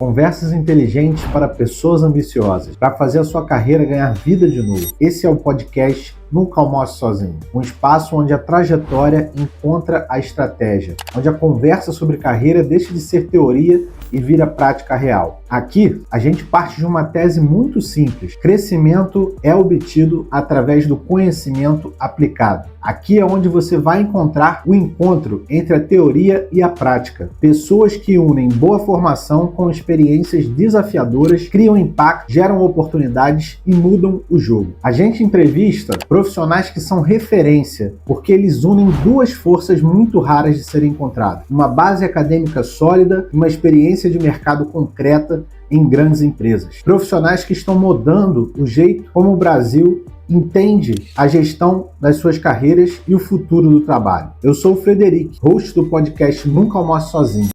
Conversas inteligentes para pessoas ambiciosas, para fazer a sua carreira ganhar vida de novo. Esse é o podcast Nunca Almoce Sozinho, um espaço onde a trajetória encontra a estratégia, onde a conversa sobre carreira deixa de ser teoria e vira prática real. Aqui, a gente parte de uma tese muito simples. Crescimento é obtido através do conhecimento aplicado. Aqui é onde você vai encontrar o encontro entre a teoria e a prática. Pessoas que unem boa formação com experiências desafiadoras, criam impacto, geram oportunidades e mudam o jogo. A gente entrevista profissionais que são referência, porque eles unem duas forças muito raras de serem encontradas: uma base acadêmica sólida e uma experiência de mercado concreta em grandes empresas. Profissionais que estão mudando o jeito como o Brasil entende a gestão das suas carreiras e o futuro do trabalho. Eu sou o Frederico, host do podcast Nunca Almoce Sozinho.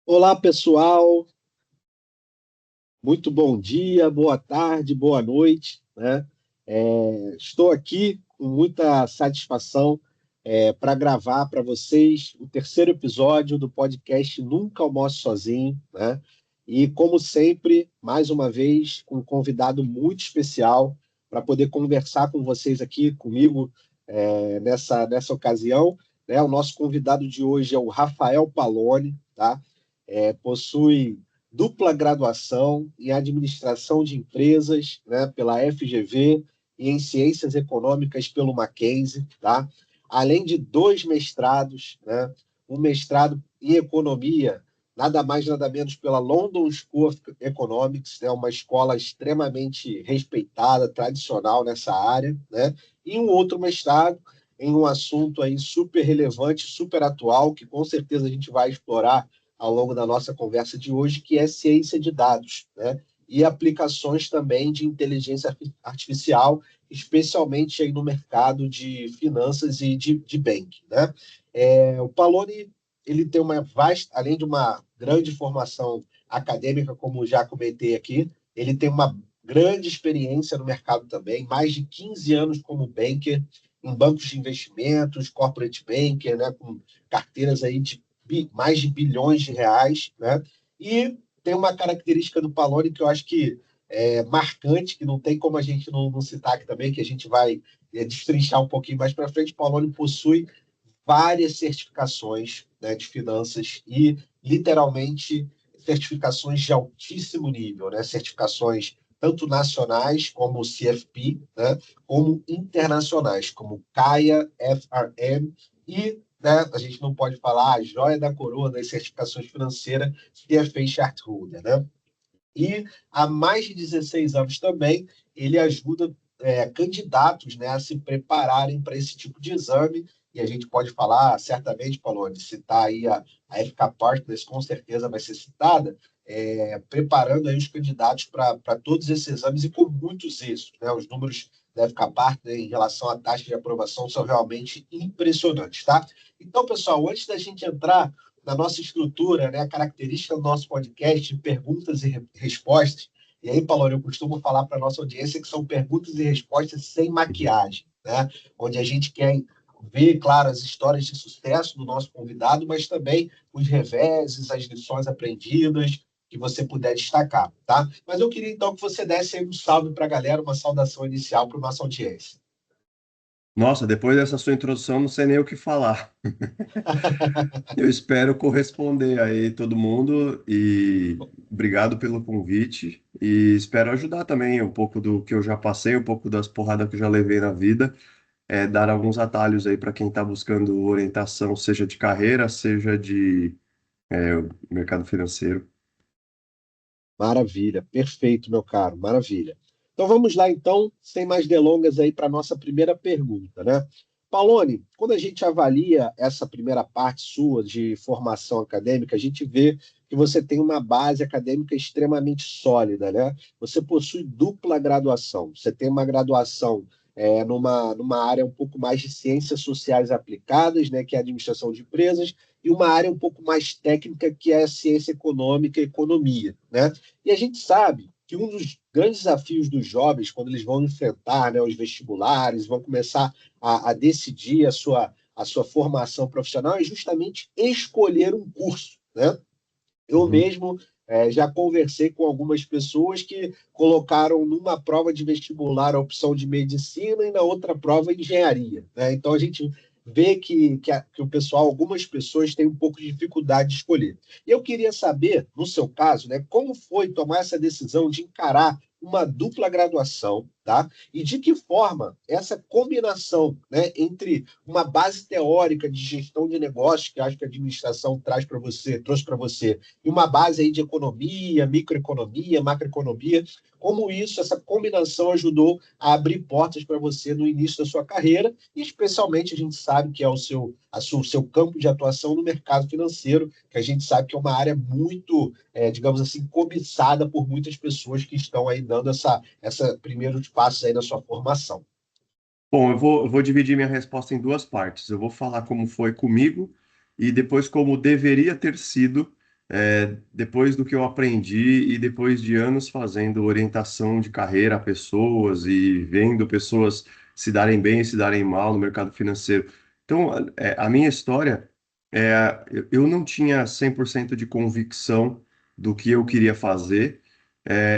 Olá, pessoal. Muito bom dia, boa tarde, boa noite, né? Estou aqui com muita satisfação para gravar para vocês o terceiro episódio do podcast Nunca Almoce Sozinho, né? E, como sempre, mais uma vez, com um convidado muito especial para poder conversar com vocês aqui, comigo, nessa ocasião, né? O nosso convidado de hoje é o Rafael Paloni, tá? Possui dupla graduação em administração de empresas, né, pela FGV e em ciências econômicas pelo Mackenzie, tá? Além de 2 mestrados, né, um mestrado em economia, nada mais nada menos pela London School of Economics, né, uma escola extremamente respeitada, tradicional nessa área, né, e um outro mestrado em um assunto aí super relevante, super atual, que com certeza a gente vai explorar ao longo da nossa conversa de hoje, que é ciência de dados, né? E aplicações também de inteligência artificial, especialmente aí no mercado de finanças e de banking, né? O Paloni, ele tem uma vasta, além de uma grande formação acadêmica, como já comentei aqui, ele tem uma grande experiência no mercado também, mais de 15 anos como banker, em bancos de investimentos, corporate banker, né, com carteiras aí de mais de bilhões de reais, né? E tem uma característica do Paloni que eu acho que é marcante, que não tem como a gente não citar aqui também, que a gente vai destrinchar um pouquinho mais para frente. O Paloni possui várias certificações, né, de finanças e, literalmente, certificações de altíssimo nível, né? Certificações tanto nacionais, como o CFP, né, como internacionais, como CAIA, FRM e, né, a gente não pode falar a joia da coroa das certificações financeiras, CFA Chartholder, né? E há mais de 16 anos também ele ajuda candidatos, né, a se prepararem para esse tipo de exame. E a gente pode falar, certamente, Paulo, de citar aí a FK Partners, com certeza vai ser citada, preparando aí os candidatos para todos esses exames e com muitos êxitos, né? Os números da FK Partners em relação à taxa de aprovação são realmente impressionantes, tá? Então, pessoal, antes da gente entrar na nossa estrutura, né, a característica do nosso podcast de perguntas e respostas. E aí, Paulo, eu costumo falar para a nossa audiência que são perguntas e respostas sem maquiagem, né? Onde a gente quer ver, claro, as histórias de sucesso do nosso convidado, mas também os reveses, as lições aprendidas que você puder destacar, tá? Mas eu queria, então, que você desse aí um salve para a galera, uma saudação inicial para a nossa audiência. Nossa, depois dessa sua introdução, não sei nem o que falar. Eu espero corresponder aí todo mundo e obrigado pelo convite e espero ajudar também um pouco do que eu já passei, um pouco das porradas que eu já levei na vida, dar alguns atalhos aí para quem está buscando orientação, seja de carreira, seja de mercado financeiro. Maravilha, perfeito, meu caro, maravilha. Então vamos lá, então, sem mais delongas aí para a nossa primeira pergunta, né? Paloni, quando a gente avalia essa primeira parte sua de formação acadêmica, a gente vê que você tem uma base acadêmica extremamente sólida, né? Você possui dupla graduação. Você tem uma graduação numa área um pouco mais de ciências sociais aplicadas, né, que é a administração de empresas, e uma área um pouco mais técnica, que é a ciência econômica e economia, né? E a gente sabe que um dos grandes desafios dos jovens, quando eles vão enfrentar, né, os vestibulares, vão começar a decidir a sua formação profissional, é justamente escolher um curso, né? Eu Uhum. mesmo já conversei com algumas pessoas que colocaram numa prova de vestibular a opção de medicina e na outra prova engenharia, né? Então a gente vê que o pessoal, algumas pessoas têm um pouco de dificuldade de escolher. E eu queria saber, no seu caso, né, como foi tomar essa decisão de encarar uma dupla graduação, tá? E de que forma essa combinação, né, entre uma base teórica de gestão de negócios, que acho que a administração traz para você, trouxe para você, e uma base aí de economia, microeconomia, macroeconomia, como isso, essa combinação ajudou a abrir portas para você no início da sua carreira, e especialmente a gente sabe que é o seu campo de atuação no mercado financeiro, que a gente sabe que é uma área muito, digamos assim, cobiçada por muitas pessoas que estão aí dando essa primeiros passos aí na sua formação. Bom, eu vou dividir minha resposta em duas partes. Eu vou falar como foi comigo e depois como deveria ter sido, depois do que eu aprendi e depois de anos fazendo orientação de carreira a pessoas e vendo pessoas se darem bem e se darem mal no mercado financeiro. Então, a minha história, eu não tinha 100% de convicção do que eu queria fazer.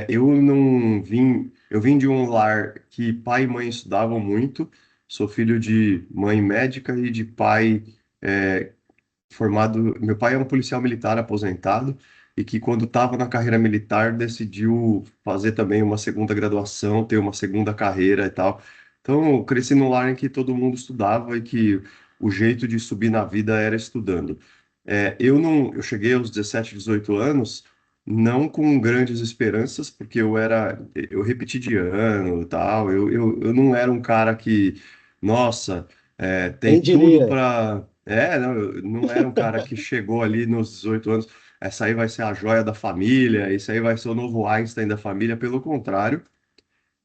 Eu não vim. Eu vim de um lar que pai e mãe estudavam muito. Sou filho de mãe médica e de pai é, formado. Meu pai é um policial militar aposentado e que, quando estava na carreira militar, decidiu fazer também uma segunda graduação, ter uma segunda carreira e tal. Então, eu cresci num lar em que todo mundo estudava e que o jeito de subir na vida era estudando. Eu não, eu cheguei aos 17, 18 anos não com grandes esperanças, porque eu repeti de ano e tal. Eu não era um cara que, nossa, tem Quem tudo diria? para. Não, eu não era um cara que chegou ali nos 18 anos, essa aí vai ser a joia da família, isso aí vai ser o novo Einstein da família, pelo contrário.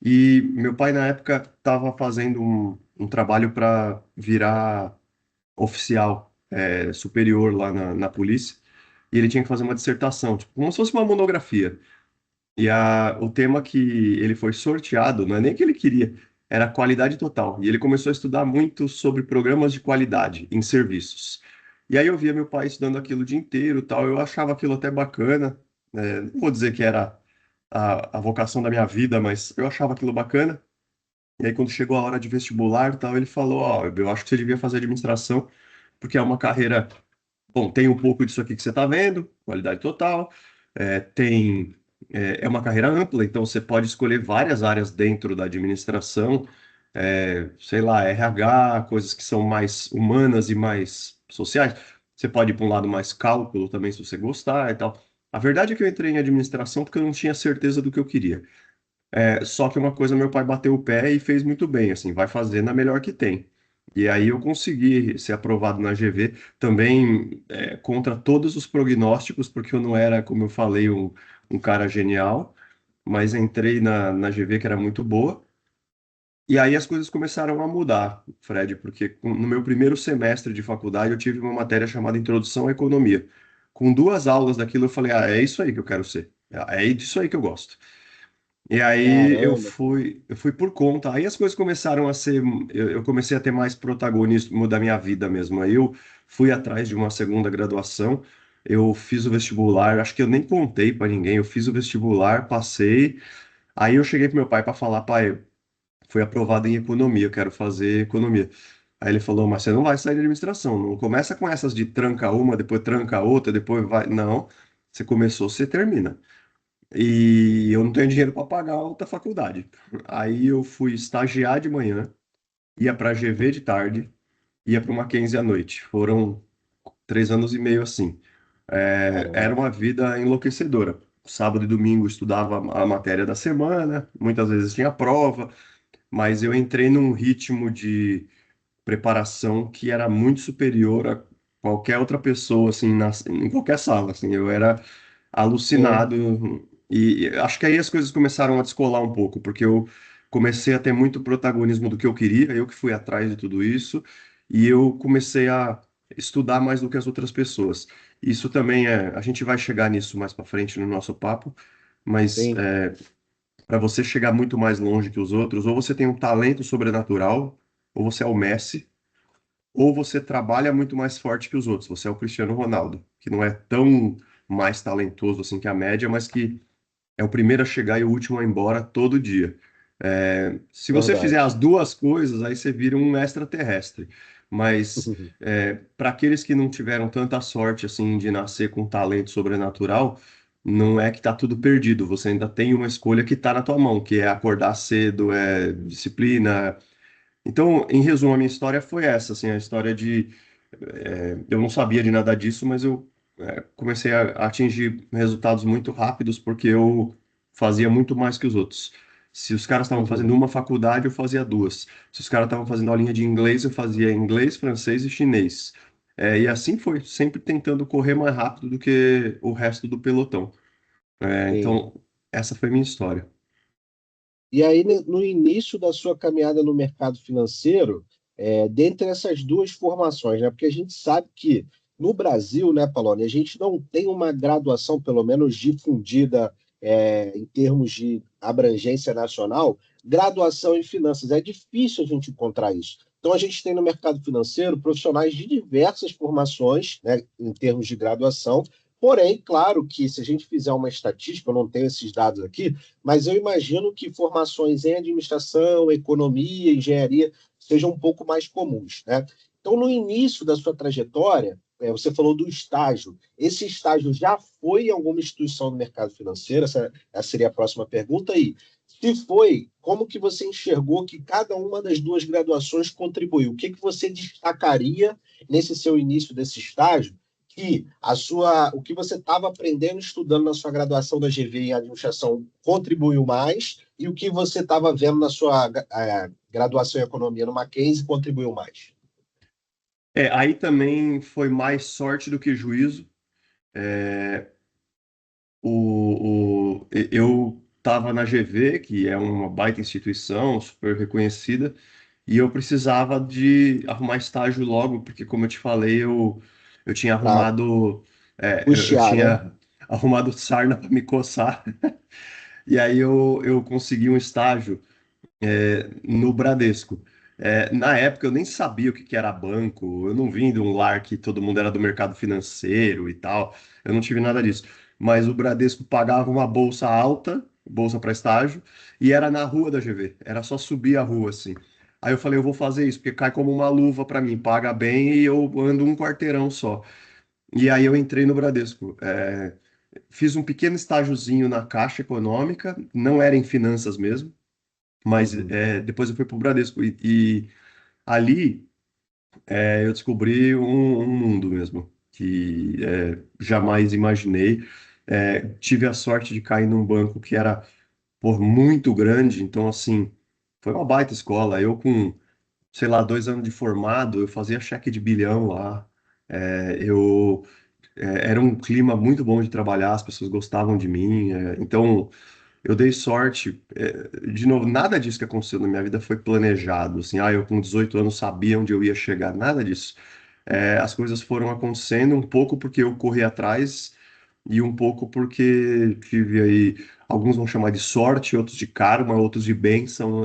E meu pai, na época, estava fazendo um trabalho para virar oficial, superior lá na polícia, e ele tinha que fazer uma dissertação, tipo, como se fosse uma monografia. E o tema que ele foi sorteado, não é nem que ele queria, era qualidade total. E ele começou a estudar muito sobre programas de qualidade em serviços. E aí eu via meu pai estudando aquilo o dia inteiro, e tal. Eu achava aquilo até bacana. Não vou dizer que era a vocação da minha vida, mas eu achava aquilo bacana. E aí, quando chegou a hora de vestibular, e tal, ele falou: Ó, eu acho que você devia fazer administração, porque é uma carreira. Bom, tem um pouco disso aqui que você está vendo, qualidade total. Tem, é uma carreira ampla, então você pode escolher várias áreas dentro da administração, sei lá, RH, coisas que são mais humanas e mais sociais. Você pode ir para um lado mais cálculo também, se você gostar e tal. A verdade é que eu entrei em administração porque eu não tinha certeza do que eu queria. Só que uma coisa, meu pai bateu o pé e fez muito bem, assim, vai fazer na melhor que tem. E aí eu consegui ser aprovado na GV, também contra todos os prognósticos, porque eu não era, como eu falei, um cara genial, mas entrei na GV, que era muito boa. E aí as coisas começaram a mudar, Fred, porque no meu primeiro semestre de faculdade eu tive uma matéria chamada Introdução à Economia. Com duas aulas daquilo eu falei, é isso aí que eu quero ser, é disso aí que eu gosto. E aí Caramba, eu fui por conta. Aí as coisas começaram a ser, eu comecei a ter mais protagonismo da minha vida mesmo. Aí eu fui atrás de uma segunda graduação. Eu fiz o vestibular, acho que eu nem contei para ninguém. Eu fiz o vestibular, passei. Aí eu cheguei pro meu pai para falar, pai, fui aprovado em economia, eu quero fazer economia. Aí ele falou, mas você não vai sair de administração, não começa com essas de tranca uma, depois tranca outra, depois vai. Não, você começou, você termina. E eu não tenho dinheiro para pagar outra faculdade. Aí eu fui estagiar de manhã, ia para a GV de tarde, ia para uma Mackenzie à noite. Foram 3 anos e meio assim. Era caramba. uma vida enlouquecedora. Sábado e domingo eu estudava a matéria da semana, muitas vezes tinha prova, mas eu entrei num ritmo de preparação que era muito superior a qualquer outra pessoa, assim, em qualquer sala, assim, eu era Sim. alucinado e acho que aí as coisas começaram a descolar um pouco, porque eu comecei a ter muito protagonismo do que eu queria, eu que fui atrás de tudo isso, e eu comecei a estudar mais do que as outras pessoas. Isso também a gente vai chegar nisso mais para frente no nosso papo, mas Sim. para você chegar muito mais longe que os outros, ou você tem um talento sobrenatural, ou você é o Messi, ou você trabalha muito mais forte que os outros. Você é o Cristiano Ronaldo, que não é tão mais talentoso assim que a média, mas que é o primeiro a chegar e o último a ir embora todo dia. Se você fizer Verdade. as duas coisas, aí você vira um extraterrestre. Mas para aqueles que não tiveram tanta sorte assim de nascer com talento sobrenatural, não é que está tudo perdido. Você ainda tem uma escolha que está na tua mão, que é acordar cedo, é disciplina. Então, em resumo, a minha história foi essa, assim, a história de eu não sabia de nada disso, mas eu comecei a atingir resultados muito rápidos porque eu fazia muito mais que os outros. Se os caras estavam fazendo Uhum. uma faculdade, eu fazia duas. Se os caras estavam fazendo aulinha de inglês, eu fazia inglês, francês e chinês. E assim foi, sempre tentando correr mais rápido do que o resto do pelotão. Sim. Então, essa foi minha história. E aí, no início da sua caminhada no mercado financeiro, dentre essas duas formações, né? Porque a gente sabe que no Brasil, né, Paloni, a gente não tem uma graduação, pelo menos difundida, em termos de abrangência nacional, graduação em finanças. É difícil a gente encontrar isso. Então, a gente tem no mercado financeiro profissionais de diversas formações, né, em termos de graduação. Porém, claro que se a gente fizer uma estatística, eu não tenho esses dados aqui, mas eu imagino que formações em administração, economia, engenharia sejam um pouco mais comuns, né? Então, no início da sua trajetória, você falou do estágio. Esse estágio já foi em alguma instituição do mercado financeiro? Essa seria a próxima pergunta. E, se foi, como que você enxergou que cada uma das duas graduações contribuiu? O que que você destacaria nesse seu início desse estágio que o que você estava aprendendo estudando na sua graduação da GV em administração contribuiu mais e o que você estava vendo na sua graduação em economia no Mackenzie contribuiu mais. Aí também foi mais sorte do que juízo. É, eu estava na GV, que é uma baita instituição, super reconhecida, e eu precisava de arrumar estágio logo, porque, como eu te falei, eu tinha Para arrumado, eu custear, né? tinha arrumado sarna para me coçar, e aí eu consegui um estágio no Bradesco. Na época eu nem sabia o que que era banco, eu não vim de um lar que todo mundo era do mercado financeiro e tal, eu não tive nada disso. Mas o Bradesco pagava uma bolsa alta, bolsa para estágio, e era na rua da GV, era só subir a rua assim. Aí eu falei, eu vou fazer isso, porque cai como uma luva para mim, paga bem e eu ando um quarteirão só. E aí eu entrei no Bradesco. Fiz um pequeno estágiozinho na Caixa Econômica, não era em finanças mesmo, mas Uhum. depois eu fui para o Bradesco e ali eu descobri um mundo mesmo que jamais imaginei. Tive a sorte de cair num banco que era muito grande, então assim foi uma baita escola. Eu com sei lá 2 anos de formado, eu fazia cheque de bilhão lá. Era um clima muito bom de trabalhar, as pessoas gostavam de mim. Então eu dei sorte. De novo, nada disso que aconteceu na minha vida foi planejado. Assim, eu com 18 anos sabia onde eu ia chegar, nada disso. As coisas foram acontecendo um pouco porque eu corri atrás e um pouco porque tive aí, alguns vão chamar de sorte, outros de karma, outros de bênção,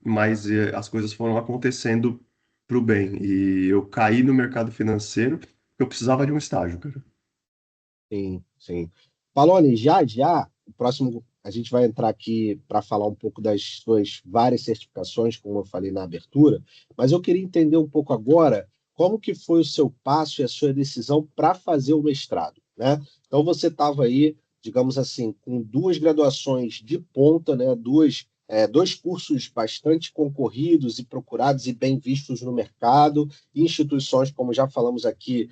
mas as coisas foram acontecendo para o bem. E eu caí no mercado financeiro porque eu precisava de um estágio, cara. Sim, sim. Paloni, já já, o próximo, a gente vai entrar aqui para falar um pouco das suas várias certificações, como eu falei na abertura, mas eu queria entender um pouco agora como que foi o seu passo e a sua decisão para fazer o mestrado, né? Então você estava aí, digamos assim, com duas graduações de ponta, né? Dois cursos bastante concorridos e procurados e bem vistos no mercado, instituições, como já falamos aqui,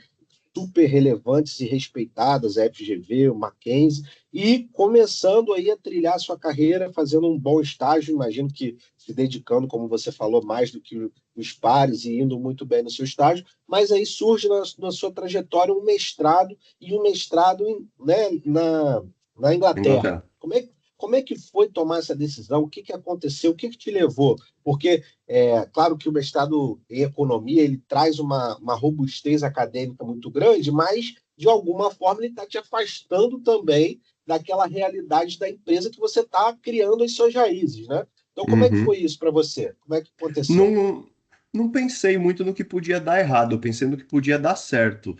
super relevantes e respeitadas, a FGV, o Mackenzie, e começando aí a trilhar sua carreira, fazendo um bom estágio, imagino que se dedicando, como você falou, mais do que os pares e indo muito bem no seu estágio, mas aí surge na sua trajetória um mestrado, e um mestrado né, na Inglaterra. Inglaterra. Como é que foi tomar essa decisão? O que que aconteceu? O que que te levou? Porque claro que o mestrado em economia ele traz uma robustez acadêmica muito grande, mas de alguma forma ele está te afastando também daquela realidade da empresa que você está criando as suas raízes, né? Então, como é que Uhum. foi isso para você? Como é que aconteceu? Não, não pensei muito no que podia dar errado, eu pensei no que podia dar certo.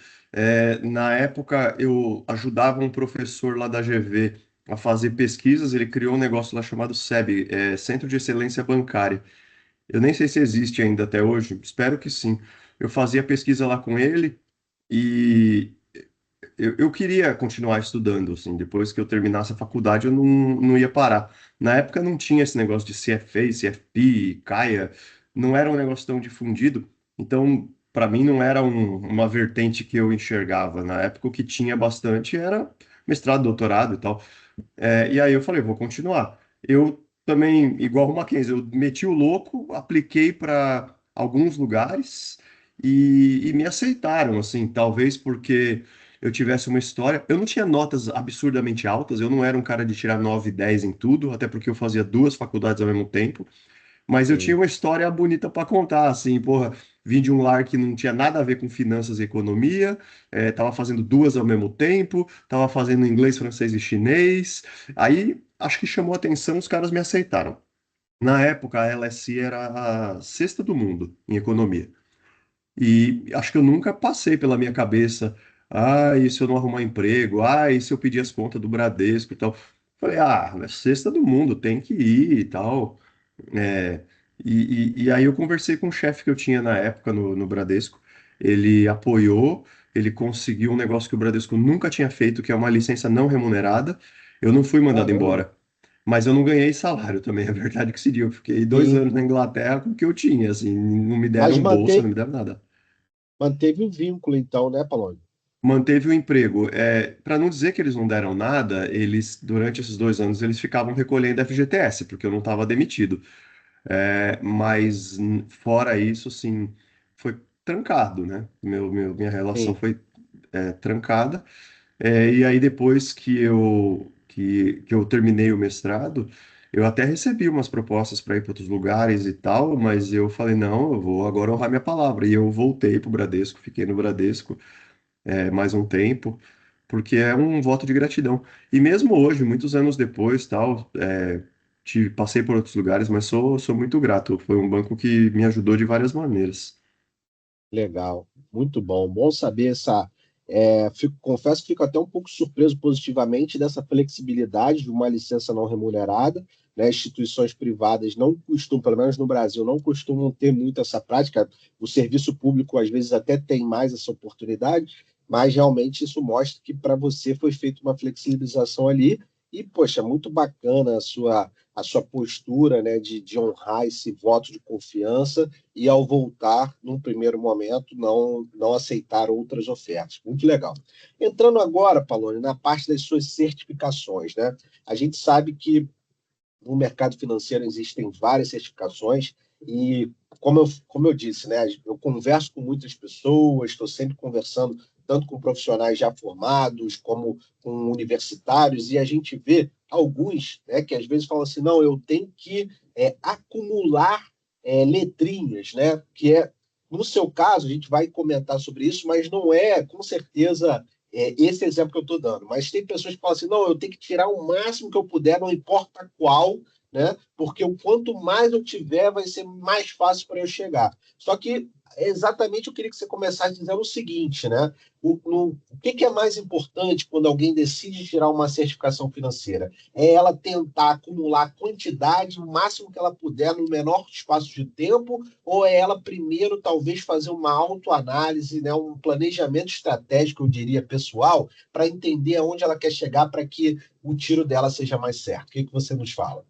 Na época, eu ajudava um professor lá da GV a fazer pesquisas, ele criou um negócio lá chamado SEB, Centro de Excelência Bancária. Eu nem sei se existe ainda até hoje, espero que sim. Eu fazia pesquisa lá com ele e eu queria continuar estudando, assim, depois que eu terminasse a faculdade eu não ia parar. Na época não tinha esse negócio de CFA, CFP, CAIA, não era um negócio tão difundido, então para mim não era uma vertente que eu enxergava. Na época o que tinha bastante era mestrado, doutorado e tal. E aí eu falei, vou continuar. Eu também, igual o Mackenzie, eu meti o louco, apliquei para alguns lugares e me aceitaram, assim, talvez porque eu tivesse uma história. Eu não tinha notas absurdamente altas, eu não era um cara de tirar 9 10 em tudo, até porque eu fazia duas faculdades ao mesmo tempo. Mas eu tinha Sim. uma história bonita para contar, assim, porra, vim de um lar que não tinha nada a ver com finanças e economia, tava fazendo duas ao mesmo tempo, tava fazendo inglês, francês e chinês. Aí, acho que chamou atenção, os caras me aceitaram. Na época, a LSE era a sexta do mundo em economia. E acho que eu nunca passei pela minha cabeça, e se eu não arrumar emprego? E se eu pedir as contas do Bradesco e tal? Falei, é sexta do mundo, tem que ir e tal. É, e aí eu conversei com o chefe que eu tinha na época no Bradesco. Ele apoiou, ele conseguiu um negócio que o Bradesco nunca tinha feito, que é uma licença não remunerada. Eu não fui mandado Caramba. embora, mas eu não ganhei salário também. É verdade que esse dia eu fiquei 2 anos Sim. na Inglaterra com o que eu tinha, assim, não me Mas deram bolsa, não me deram nada. manteve o vínculo, então, né, Palone? Manteve o emprego. Para não dizer que eles não deram nada, eles, durante esses 2 anos, eles ficavam recolhendo FGTS, porque eu não estava demitido. Mas fora isso, assim, foi trancado, né? Minha relação Sim. foi trancada. E aí depois que eu terminei o mestrado, eu até recebi umas propostas para ir para outros lugares e tal, mas eu falei, não, eu vou agora honrar minha palavra. E eu voltei para o Bradesco, fiquei no Bradesco mais um tempo, porque é um voto de gratidão. E mesmo hoje, muitos anos depois, tal, passei por outros lugares, mas sou muito grato. Foi um banco que me ajudou de várias maneiras. Legal, muito bom. Bom saber essa. Confesso que fico até um pouco surpreso positivamente dessa flexibilidade de uma licença não remunerada. Né? Instituições privadas não costumam, pelo menos no Brasil, não costumam ter muito essa prática. O serviço público, às vezes, até tem mais essa oportunidade, mas realmente isso mostra que para você foi feita uma flexibilização ali. E, poxa, muito bacana a sua postura, né, de honrar esse voto de confiança e, ao voltar, num primeiro momento, não aceitar outras ofertas. Muito legal. Entrando agora, Palone, na parte das suas certificações, né? A gente sabe que no mercado financeiro existem várias certificações e, como eu disse, né, eu converso com muitas pessoas, estou sempre conversando tanto com profissionais já formados como com universitários, e a gente vê alguns, né, que às vezes falam assim, não, eu tenho que acumular letrinhas, né, que no seu caso, a gente vai comentar sobre isso, mas não é, com certeza, esse exemplo que eu estou dando. Mas tem pessoas que falam assim: não, eu tenho que tirar o máximo que eu puder, não importa qual, né? Porque o quanto mais eu tiver, vai ser mais fácil para eu chegar. Só que exatamente eu queria que você começasse dizendo o seguinte, né? O que é mais importante quando alguém decide tirar uma certificação financeira? É ela tentar acumular quantidade, o máximo que ela puder, no menor espaço de tempo, ou é ela primeiro talvez fazer uma autoanálise, né, um planejamento estratégico, eu diria, pessoal, para entender aonde ela quer chegar para que o tiro dela seja mais certo? O que você nos fala?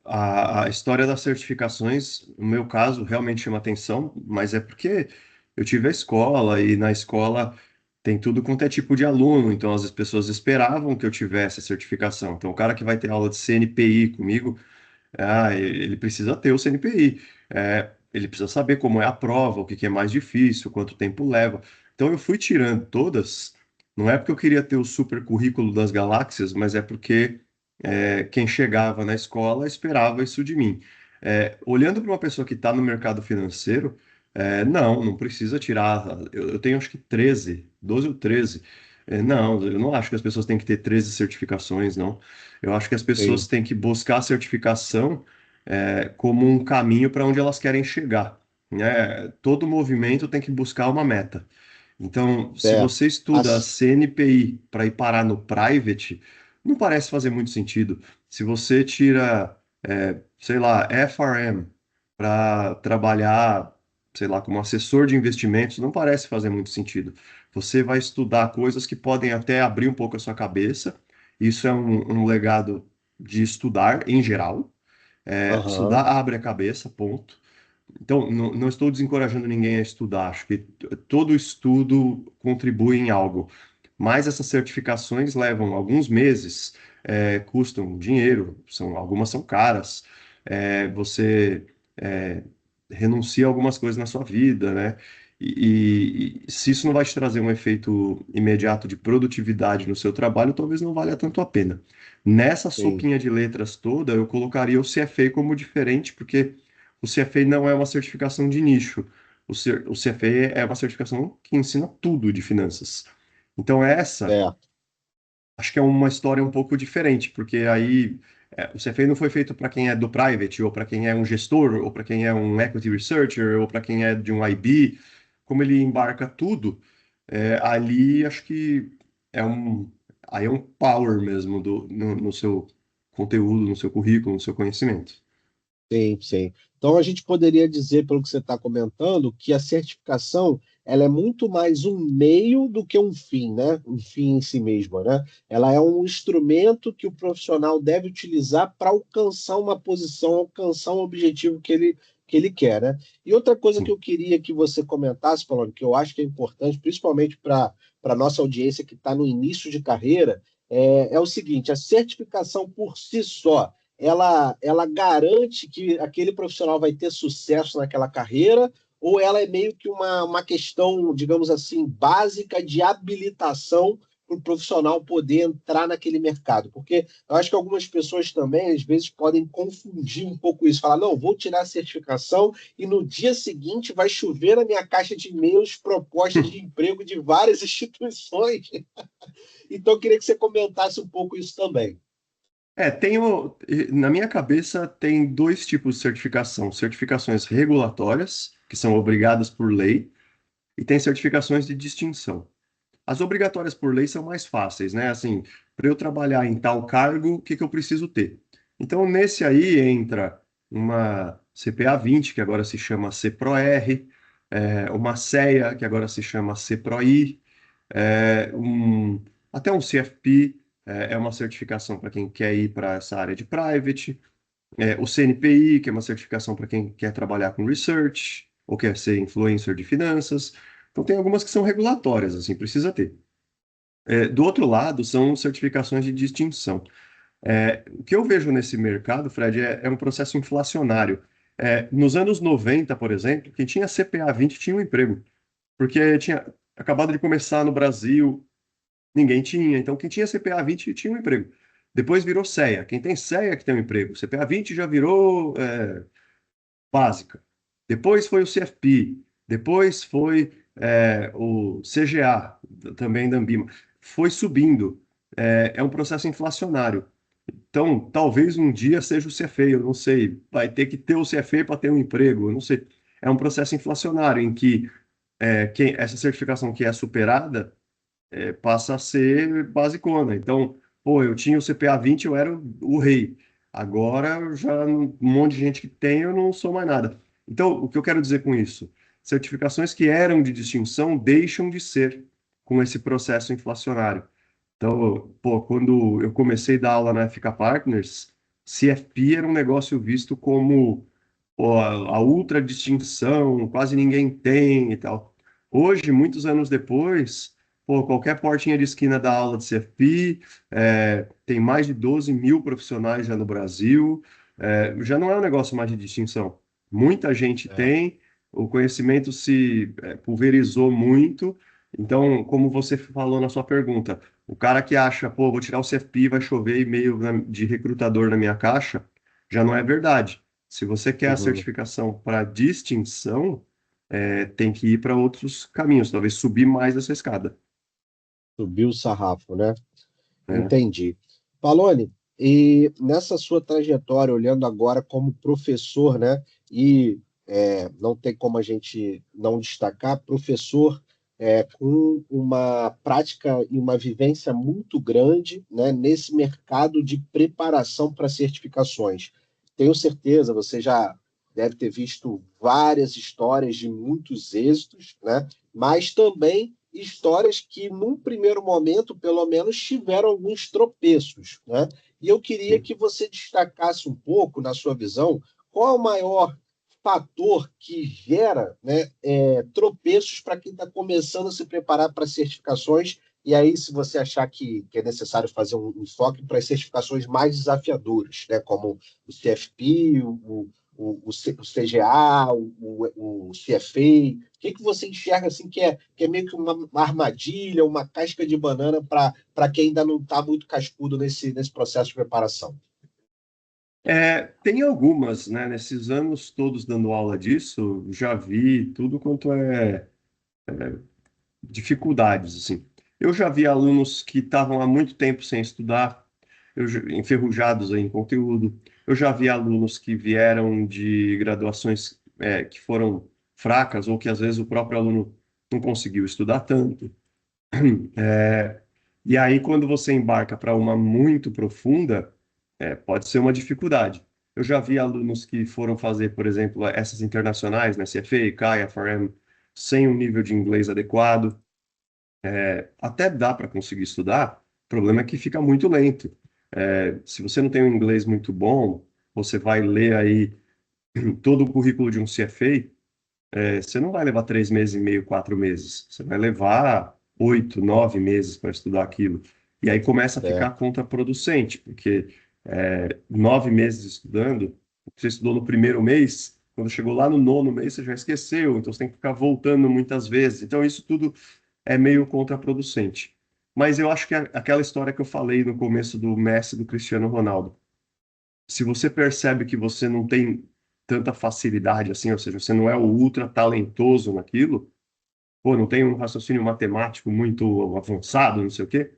A história das certificações, no meu caso, realmente chama atenção, mas é porque eu tive a escola e na escola tem tudo quanto é tipo de aluno, então as pessoas esperavam que eu tivesse a certificação. Então, o cara que vai ter aula de CNPI comigo, ele precisa ter o CNPI. Ele precisa saber como é a prova, o que que é mais difícil, quanto tempo leva. Então eu fui tirando todas, não é porque eu queria ter o super currículo das galáxias, mas é porque quem chegava na escola esperava isso de mim. Olhando para uma pessoa que está no mercado financeiro, não precisa tirar. Eu tenho acho que 13, 12 ou 13. Não, eu não acho que as pessoas têm que ter 13 certificações, não. Eu acho que as pessoas Sim, têm que buscar a certificação como um caminho para onde elas querem chegar. né? Todo movimento tem que buscar uma meta. Então, se Certo. você estuda a As- CNPI para ir parar no private, não parece fazer muito sentido. Se você tira, sei lá, FRM para trabalhar, sei lá, como assessor de investimentos, não parece fazer muito sentido. Você vai estudar coisas que podem até abrir um pouco a sua cabeça. Isso é um legado de estudar em geral. Estudar Aham, abre a cabeça, ponto. Então, não estou desencorajando ninguém a estudar, acho que todo estudo contribui em algo, mas essas certificações levam alguns meses, custam dinheiro, algumas são caras, você é, renuncia a algumas coisas na sua vida, né? E se isso não vai te trazer um efeito imediato de produtividade no seu trabalho, talvez não valha tanto a pena. Nessa sim, sopinha de letras toda, eu colocaria o CFA como diferente, porque o CFA não é uma certificação de nicho. O CFA é uma certificação que ensina tudo de finanças. Então, essa, certo. acho que é uma história um pouco diferente, porque aí o CFA não foi feito para quem é do private, ou para quem é um gestor, ou para quem é um equity researcher, ou para quem é de um IB. Como ele embarca tudo, ali acho que é um, aí é um power mesmo no seu conteúdo, no seu currículo, no seu conhecimento. Sim, sim. Então a gente poderia dizer, pelo que você está comentando, que a certificação ela é muito mais um meio do que um fim, né? Um fim em si mesma, né? Ela é um instrumento que o profissional deve utilizar para alcançar uma posição, alcançar um objetivo que ele quer, né? E outra coisa que Sim. eu queria que você comentasse, Paulo, que eu acho que é importante, principalmente para a nossa audiência que está no início de carreira, é o seguinte: a certificação por si só ela garante que aquele profissional vai ter sucesso naquela carreira, ou ela é meio que uma questão, digamos assim, básica de habilitação para o profissional poder entrar naquele mercado? Porque eu acho que algumas pessoas também, às vezes, podem confundir um pouco isso, falar, não, vou tirar a certificação e no dia seguinte vai chover na minha caixa de e-mails propostas de emprego de várias instituições. Então, eu queria que você comentasse um pouco isso também. Na minha cabeça tem dois tipos de certificação: certificações regulatórias, que são obrigadas por lei, e tem certificações de distinção. As obrigatórias por lei são mais fáceis, né? Assim, para eu trabalhar em tal cargo, o que que eu preciso ter? Então, nesse aí entra uma CPA 20, que agora se chama CPRO-R, uma CEA, que agora se chama CPRO-I, é, um, até um CFP, é uma certificação para quem quer ir para essa área de private, o CNPI, que é uma certificação para quem quer trabalhar com research, ou quer ser influencer de finanças. Então, tem algumas que são regulatórias, assim, precisa ter. Do outro lado, são certificações de distinção. O que eu vejo nesse mercado, Fred, é um processo inflacionário. Nos anos 90, por exemplo, quem tinha CPA 20 tinha um emprego, porque tinha acabado de começar no Brasil, ninguém tinha. Então, quem tinha CPA 20 tinha um emprego. Depois virou CEA. Quem tem CEA que tem um emprego. CPA 20 já virou básica. Depois foi o CFP. Depois foi o CGA, também da Ambima. Foi subindo. É um processo inflacionário. Então, talvez um dia seja o CFA, eu não sei. Vai ter que ter o CFA para ter um emprego, eu não sei. É um processo inflacionário em que essa certificação que é superada passa a ser basicona. Então, pô, eu tinha o CPA 20, eu era o rei. Agora, um monte de gente que tem, eu não sou mais nada. Então, o que eu quero dizer com isso? Certificações que eram de distinção deixam de ser com esse processo inflacionário. Então, pô, quando eu comecei a dar aula na FK Partners, CFP era um negócio visto como pô, a ultra distinção, quase ninguém tem e tal. Hoje, muitos anos depois, pô, qualquer portinha de esquina dá aula de CFP, tem mais de 12 mil profissionais já no Brasil, já não é um negócio mais de distinção. Muita gente É. tem, o conhecimento se pulverizou muito. Então, como você falou na sua pergunta, o cara que acha, pô, vou tirar o CFP, vai chover e-mail de recrutador na minha caixa, já não é verdade. Se você quer a Uhum. certificação para distinção, tem que ir para outros caminhos, talvez subir mais essa escada, Subiu o sarrafo, né? né? Entendi. Palone, e nessa sua trajetória, olhando agora como professor, né? E não tem como a gente não destacar, professor com uma prática e uma vivência muito grande, né, nesse mercado de preparação para certificações. Tenho certeza, você já deve ter visto várias histórias de muitos êxitos, né, mas também histórias que, num primeiro momento, pelo menos, tiveram alguns tropeços, né? E eu queria que você destacasse um pouco, na sua visão, qual é o maior fator que gera, né, tropeços para quem está começando a se preparar para certificações. E aí, se você achar que é necessário fazer um enfoque para as certificações mais desafiadoras, né, como o CFP, o CGA, o CFA, o que você enxerga assim que é meio que uma armadilha, uma casca de banana para quem ainda não está muito cascudo nesse processo de preparação? Tem algumas, né? Nesses anos todos dando aula disso, já vi tudo quanto é dificuldades, assim. Eu já vi alunos que estavam há muito tempo sem estudar, enferrujados aí em conteúdo. Eu já vi alunos que vieram de graduações que foram fracas ou que às vezes o próprio aluno não conseguiu estudar tanto. É, e aí, quando você embarca para uma muito profunda, pode ser uma dificuldade. Eu já vi alunos que foram fazer, por exemplo, essas internacionais, né, CFA, CAI, FRM, sem um nível de inglês adequado. Até dá para conseguir estudar, o problema é que fica muito lento. Se você não tem um inglês muito bom, você vai ler aí todo o currículo de um CFA, você não vai levar 3 meses e meio, 4 meses. Você vai levar 8, 9 meses para estudar aquilo. E aí começa a É, ficar contraproducente, porque 9 meses estudando, o que você estudou no primeiro mês, quando chegou lá no nono mês, você já esqueceu, então você tem que ficar voltando muitas vezes. Então isso tudo é meio contraproducente. Mas eu acho que aquela história que eu falei no começo do Messi e do Cristiano Ronaldo, se você percebe que você não tem tanta facilidade assim, ou seja, você não é o ultra talentoso naquilo, pô, não tem um raciocínio matemático muito avançado, não sei o quê,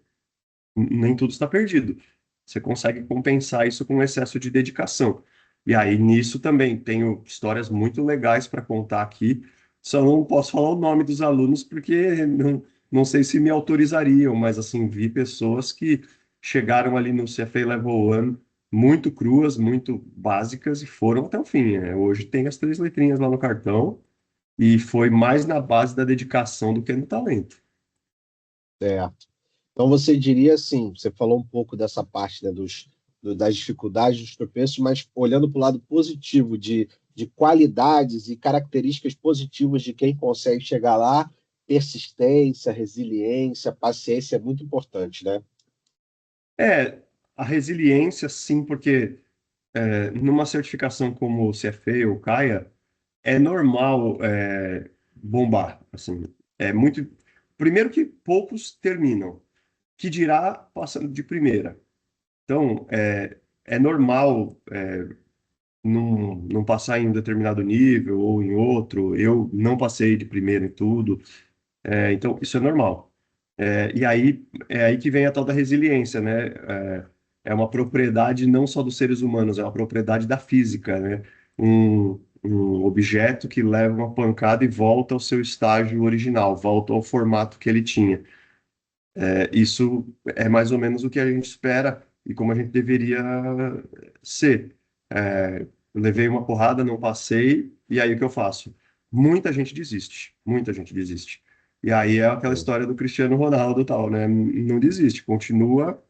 nem tudo está perdido. Você consegue compensar isso com um excesso de dedicação. E aí, nisso também, tenho histórias muito legais para contar aqui. Só não posso falar o nome dos alunos porque não sei se me autorizariam, mas assim, vi pessoas que chegaram ali no CFA Level 1 muito cruas, muito básicas e foram até o fim. Hoje tem as 3 letrinhas lá no cartão e foi mais na base da dedicação do que no talento. certo. Então, você diria assim, você falou um pouco dessa parte, né, das dificuldades, dos tropeços, mas olhando para o lado positivo de qualidades e características positivas de quem consegue chegar lá, persistência, resiliência, paciência é muito importante, né? É, a resiliência, sim, porque numa certificação como o CFA ou CAIA, é normal bombar, assim, é muito... Primeiro que poucos terminam, que dirá passando de primeira. Então, é normal não passar em um determinado nível ou em outro. Eu não passei de primeira em tudo, então isso é normal. E aí é aí que vem a tal da resiliência, né? É uma propriedade não só dos seres humanos, é uma propriedade da física, né? Um objeto que leva uma pancada e volta ao seu estágio original, volta ao formato que ele tinha. Isso é mais ou menos o que a gente espera e como a gente deveria ser. Eu levei uma porrada, não passei, e aí o que eu faço? Muita gente desiste, muita gente desiste. E aí é aquela história do Cristiano Ronaldo e tal, né? Não desiste, continua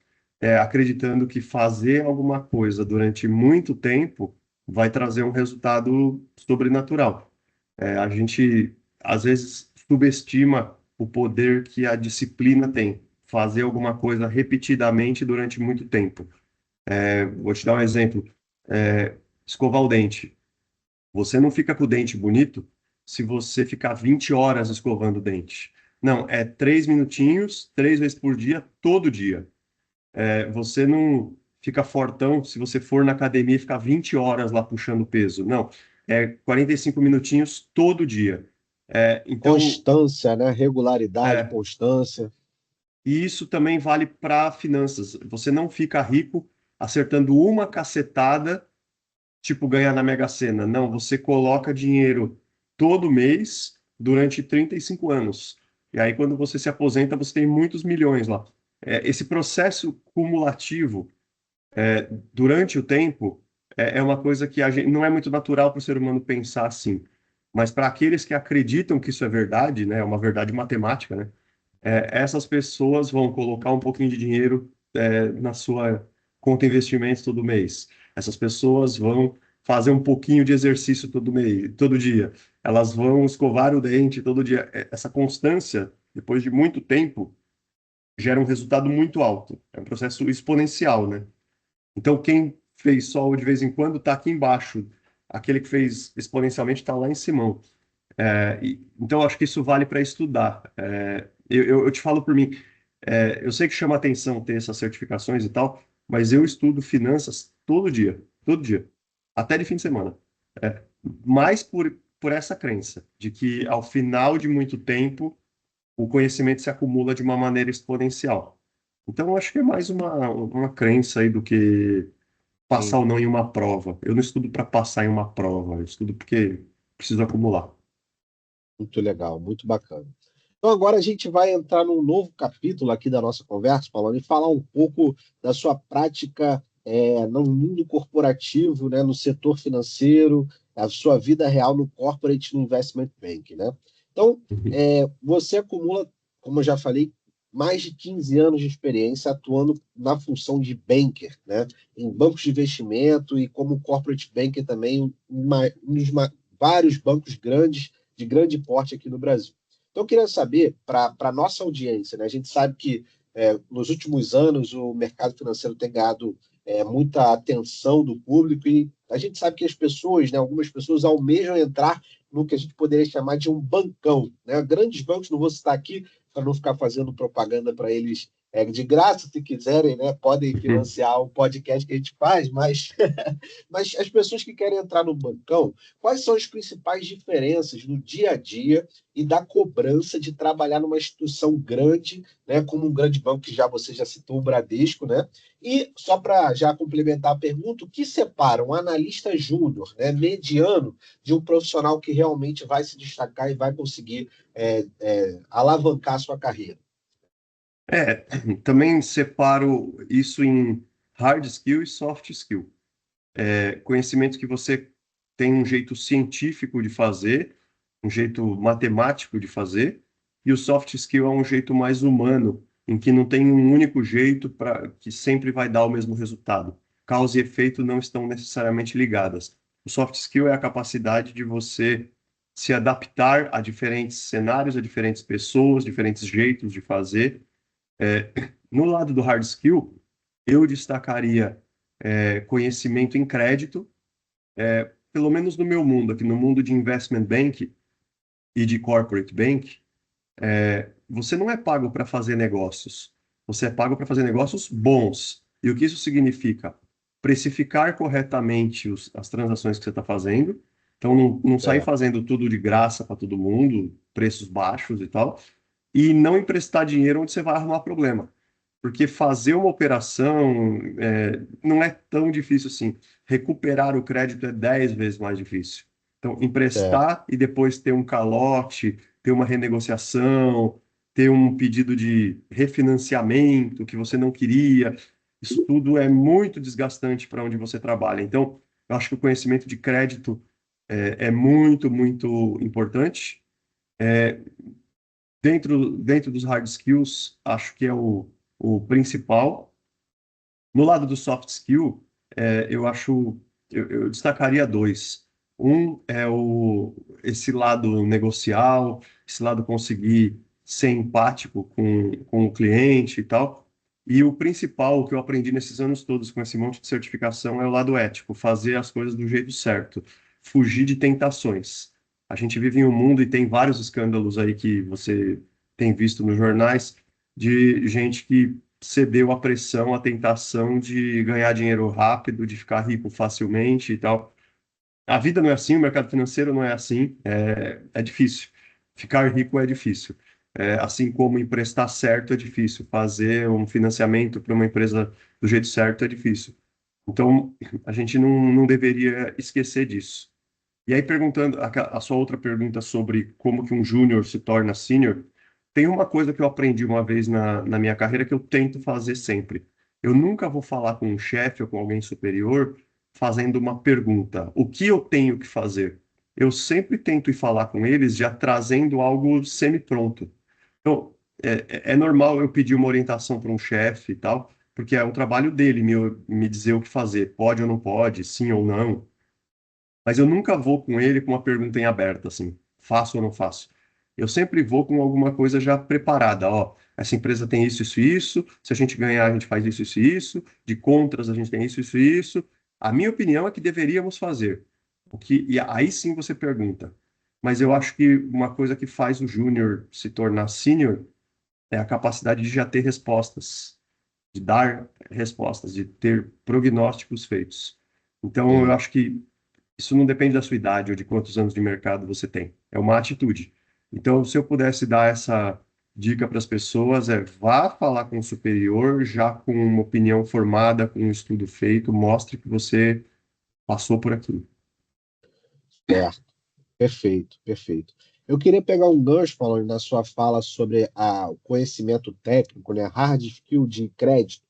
acreditando que fazer alguma coisa durante muito tempo vai trazer um resultado sobrenatural. A gente às vezes subestima o poder que a disciplina tem, fazer alguma coisa repetidamente durante muito tempo. Vou te dar um exemplo. Escovar o dente. Você não fica com o dente bonito se você ficar 20 horas escovando o dente. Não, é 3 minutinhos, 3 vezes por dia, todo dia. Você não fica fortão se você for na academia e ficar 20 horas lá puxando peso. Não, é 45 minutinhos todo dia. Então, Constância, né? Regularidade, é, constância. e isso também vale para finanças. Você não fica rico acertando uma cacetada tipo ganhar na Mega Sena. Não, você coloca dinheiro todo mês durante 35 anos. E aí, quando você se aposenta, você tem muitos milhões lá. Esse processo cumulativo durante o tempo é uma coisa que não é muito natural para o ser humano pensar assim. Mas para aqueles que acreditam que isso é verdade, né, é uma verdade matemática, né, essas pessoas vão colocar um pouquinho de dinheiro na sua conta investimentos todo mês. Essas pessoas vão fazer um pouquinho de exercício todo mês, todo dia. Elas vão escovar o dente todo dia. Essa constância, depois de muito tempo, gera um resultado muito alto. É um processo exponencial, né? Então, quem fez só de vez em quando está aqui embaixo. Aquele que fez exponencialmente está lá em cima. Então, eu acho que isso vale para estudar. Eu te falo por mim, eu sei que chama atenção ter essas certificações e tal, mas eu estudo finanças todo dia, até de fim de semana. Mais por essa crença de que ao final de muito tempo o conhecimento se acumula de uma maneira exponencial. Então, eu acho que é mais uma crença aí do que passar Sim, ou não em uma prova. Eu não estudo para passar em uma prova, eu estudo porque preciso acumular. muito legal, muito bacana. Então, agora a gente vai entrar num novo capítulo aqui da nossa conversa, Paulo, e falar um pouco da sua prática no mundo corporativo, né, no setor financeiro, a sua vida real no Corporate Investment Bank, né? Então, você acumula, como eu já falei, mais de 15 anos de experiência atuando na função de banker, né, em bancos de investimento e como corporate banker também, vários bancos grandes, de grande porte aqui no Brasil. Então, eu queria saber, para a nossa audiência, né, a gente sabe que nos últimos anos o mercado financeiro tem ganhado muita atenção do público e a gente sabe que as pessoas, né, algumas pessoas almejam entrar no que a gente poderia chamar de um bancão. Né? Grandes bancos, não vou citar aqui para não ficar fazendo propaganda para eles de graça, se quiserem, né, podem financiar o podcast que a gente faz, mas, mas as pessoas que querem entrar no bancão, quais são as principais diferenças no dia a dia e da cobrança de trabalhar numa instituição grande, né, como um grande banco que você já citou, o Bradesco, né? E só para já complementar a pergunta, o que separa um analista júnior, né, mediano, de um profissional que realmente vai se destacar e vai conseguir alavancar a sua carreira? É, também separo isso em hard skill e soft skill. Conhecimento que você tem um jeito científico de fazer, um jeito matemático de fazer, e o soft skill é um jeito mais humano, em que não tem um único jeito para que sempre vai dar o mesmo resultado. Causa e efeito não estão necessariamente ligadas. O soft skill é a capacidade de você se adaptar a diferentes cenários, a diferentes pessoas, diferentes jeitos de fazer. No lado do hard skill, eu destacaria conhecimento em crédito, pelo menos no meu mundo, aqui no mundo de investment bank e de corporate bank, você não é pago para fazer negócios, você é pago para fazer negócios bons. E o que isso significa? Precificar corretamente as transações que você está fazendo. Então, não sair É, fazendo tudo de graça para todo mundo, preços baixos e tal, e não emprestar dinheiro onde você vai arrumar problema. Porque fazer uma operação não é tão difícil assim. Recuperar o crédito é 10 vezes mais difícil. Então, certo. emprestar e depois ter um calote, ter uma renegociação, ter um pedido de refinanciamento que você não queria, isso tudo é muito desgastante para onde você trabalha. Então, eu acho que o conhecimento de crédito é muito, muito importante. Dentro dos hard skills, acho que é o principal. No lado do soft skill, eu destacaria dois. Um é esse lado negocial, esse lado conseguir ser empático com o cliente e tal. E o principal, o que eu aprendi nesses anos todos com esse monte de certificação, é o lado ético, fazer as coisas do jeito certo, fugir de tentações. A gente vive em um mundo e tem vários escândalos aí que você tem visto nos jornais de gente que cedeu à pressão, à tentação de ganhar dinheiro rápido, de ficar rico facilmente e tal. A vida não é assim, o mercado financeiro não é assim, é difícil. Ficar rico é difícil. Assim como emprestar certo é difícil, fazer um financiamento para uma empresa do jeito certo é difícil. Então, a gente não deveria esquecer disso. E aí, perguntando a sua outra pergunta sobre como que um júnior se torna sênior, tem uma coisa que eu aprendi uma vez na minha carreira que eu tento fazer sempre. Eu nunca vou falar com um chefe ou com alguém superior fazendo uma pergunta: o que eu tenho que fazer? Eu sempre tento ir falar com eles já trazendo algo semi-pronto. Então, é normal eu pedir uma orientação para um chefe e tal, porque é o trabalho dele me dizer o que fazer, pode ou não pode, sim ou não. Mas eu nunca vou com ele com uma pergunta em aberto, assim, faço ou não faço. Eu sempre vou com alguma coisa já preparada, ó, essa empresa tem isso, isso e isso, se a gente ganhar, a gente faz isso, isso e isso, de contras a gente tem isso, isso e isso. A minha opinião é que deveríamos fazer. E aí sim você pergunta. Mas eu acho que uma coisa que faz o júnior se tornar sênior é a capacidade de já ter respostas, de dar respostas, de ter prognósticos feitos. Então, eu Sim. acho que isso não depende da sua idade ou de quantos anos de mercado você tem. É uma atitude. Então, se eu pudesse dar essa dica para as pessoas, vá falar com o superior já com uma opinião formada, com um estudo feito, mostre que você passou por aquilo. Certo. Perfeito, perfeito. Eu queria pegar um gancho, falando na sua fala sobre o conhecimento técnico, né? Hard skill de crédito.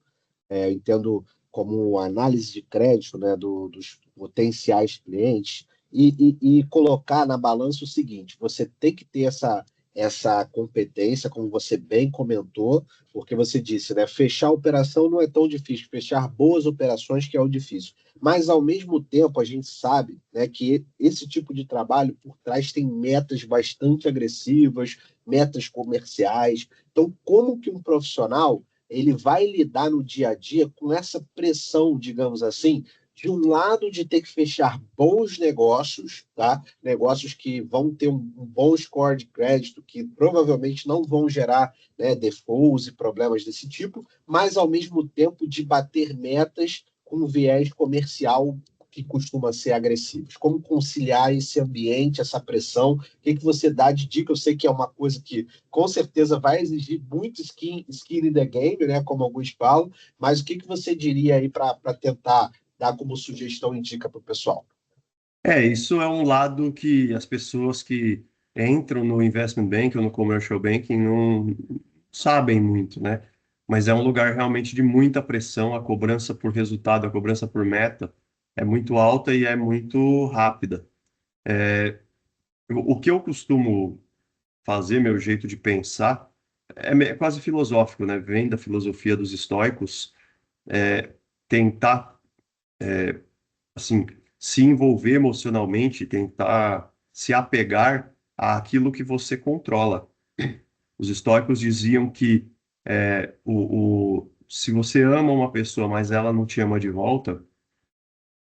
Eu entendo como análise de crédito, né, dos potenciais clientes e colocar na balança o seguinte: você tem que ter essa competência, como você bem comentou, porque você disse, né, fechar a operação não é tão difícil, fechar boas operações que é o difícil. Mas, ao mesmo tempo, a gente sabe, né, que esse tipo de trabalho por trás tem metas bastante agressivas, metas comerciais. Então, como que um profissional ele vai lidar no dia a dia com essa pressão, digamos assim, de um lado de ter que fechar bons negócios, tá? Negócios que vão ter um bom score de crédito, que provavelmente não vão gerar, né, defaults e problemas desse tipo, mas ao mesmo tempo de bater metas com viés comercial que costuma ser agressivos. Como conciliar esse ambiente, essa pressão? O que você dá de dica? Eu sei que é uma coisa que com certeza vai exigir muito skin in the game, né? Como alguns falam, mas o que você diria aí para tentar dar como sugestão e dica para o pessoal? Isso é um lado que as pessoas que entram no investment banking ou no commercial banking não sabem muito, né? Mas é um lugar realmente de muita pressão, a cobrança por resultado, a cobrança por meta é muito alta e é muito rápida. O que eu costumo fazer, meu jeito de pensar, é quase filosófico, né? Vem da filosofia dos estoicos, tentar, assim, se envolver emocionalmente, tentar se apegar àquilo que você controla. Os estoicos diziam que se você ama uma pessoa, mas ela não te ama de volta,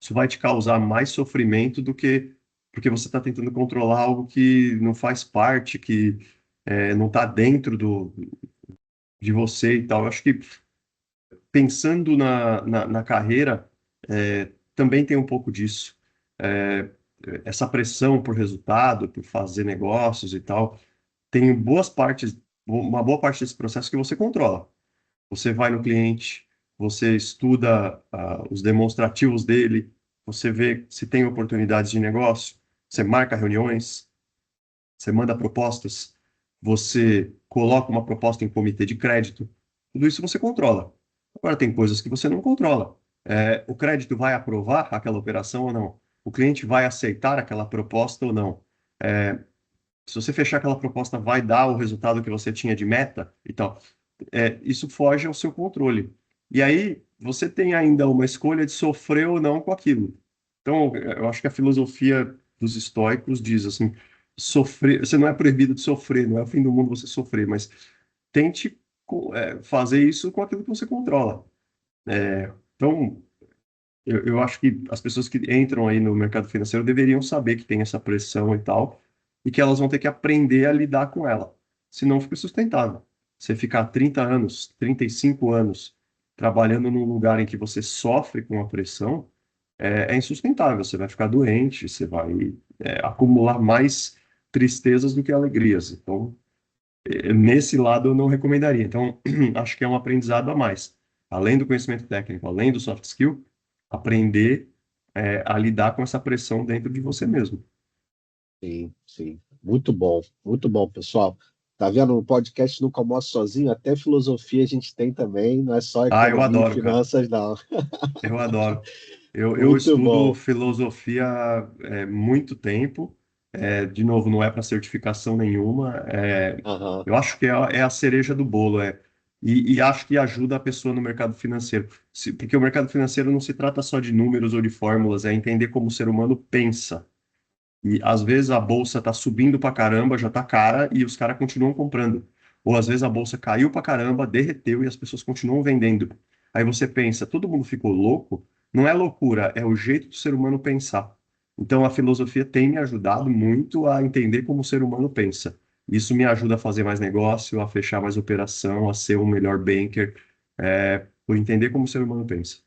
isso vai te causar mais sofrimento do que porque você está tentando controlar algo que não faz parte, que não está dentro de você e tal. Eu acho que pensando na carreira, também tem um pouco disso. É, essa pressão por resultado, por fazer negócios e tal, tem uma boa parte desse processo que você controla. Você vai no cliente, você estuda os demonstrativos dele, você vê se tem oportunidades de negócio, você marca reuniões, você manda propostas, você coloca uma proposta em comitê de crédito, tudo isso você controla. Agora, tem coisas que você não controla. O crédito vai aprovar aquela operação ou não? O cliente vai aceitar aquela proposta ou não? É, se você fechar aquela proposta, vai dar o resultado que você tinha de meta e tal. Isso foge ao seu controle. E aí, você tem ainda uma escolha de sofrer ou não com aquilo. Então, eu acho que a filosofia dos estoicos diz assim, sofrer, você não é proibido de sofrer, não é o fim do mundo você sofrer, mas tente fazer isso com aquilo que você controla. Então, eu acho que as pessoas que entram aí no mercado financeiro deveriam saber que tem essa pressão e tal, e que elas vão ter que aprender a lidar com ela. Senão fica sustentável. Você ficar 30 anos, 35 anos trabalhando num lugar em que você sofre com a pressão, é insustentável. Você vai ficar doente, você vai acumular mais tristezas do que alegrias. Então, nesse lado eu não recomendaria. Então, acho que é um aprendizado a mais. Além do conhecimento técnico, além do soft skill, aprender a lidar com essa pressão dentro de você mesmo. Sim, sim. Muito bom, pessoal. Tá vendo? No podcast Nunca Almoço Sozinho, até filosofia a gente tem também, não é só Ah, eu economia e adoro, cara. finanças, não. Eu adoro. Eu Muito estudo bom. filosofia há muito tempo. De novo, não é para certificação nenhuma. Aham. Eu acho que é a cereja do bolo. E acho que ajuda a pessoa no mercado financeiro. Porque o mercado financeiro não se trata só de números ou de fórmulas, é entender como o ser humano pensa. E às vezes a bolsa está subindo para caramba, já está cara, e os caras continuam comprando. Ou às vezes a bolsa caiu para caramba, derreteu e as pessoas continuam vendendo. Aí você pensa, todo mundo ficou louco? Não é loucura, é o jeito do ser humano pensar. Então a filosofia tem me ajudado muito a entender como o ser humano pensa. Isso me ajuda a fazer mais negócio, a fechar mais operação, a ser um melhor banker, por entender como o ser humano pensa.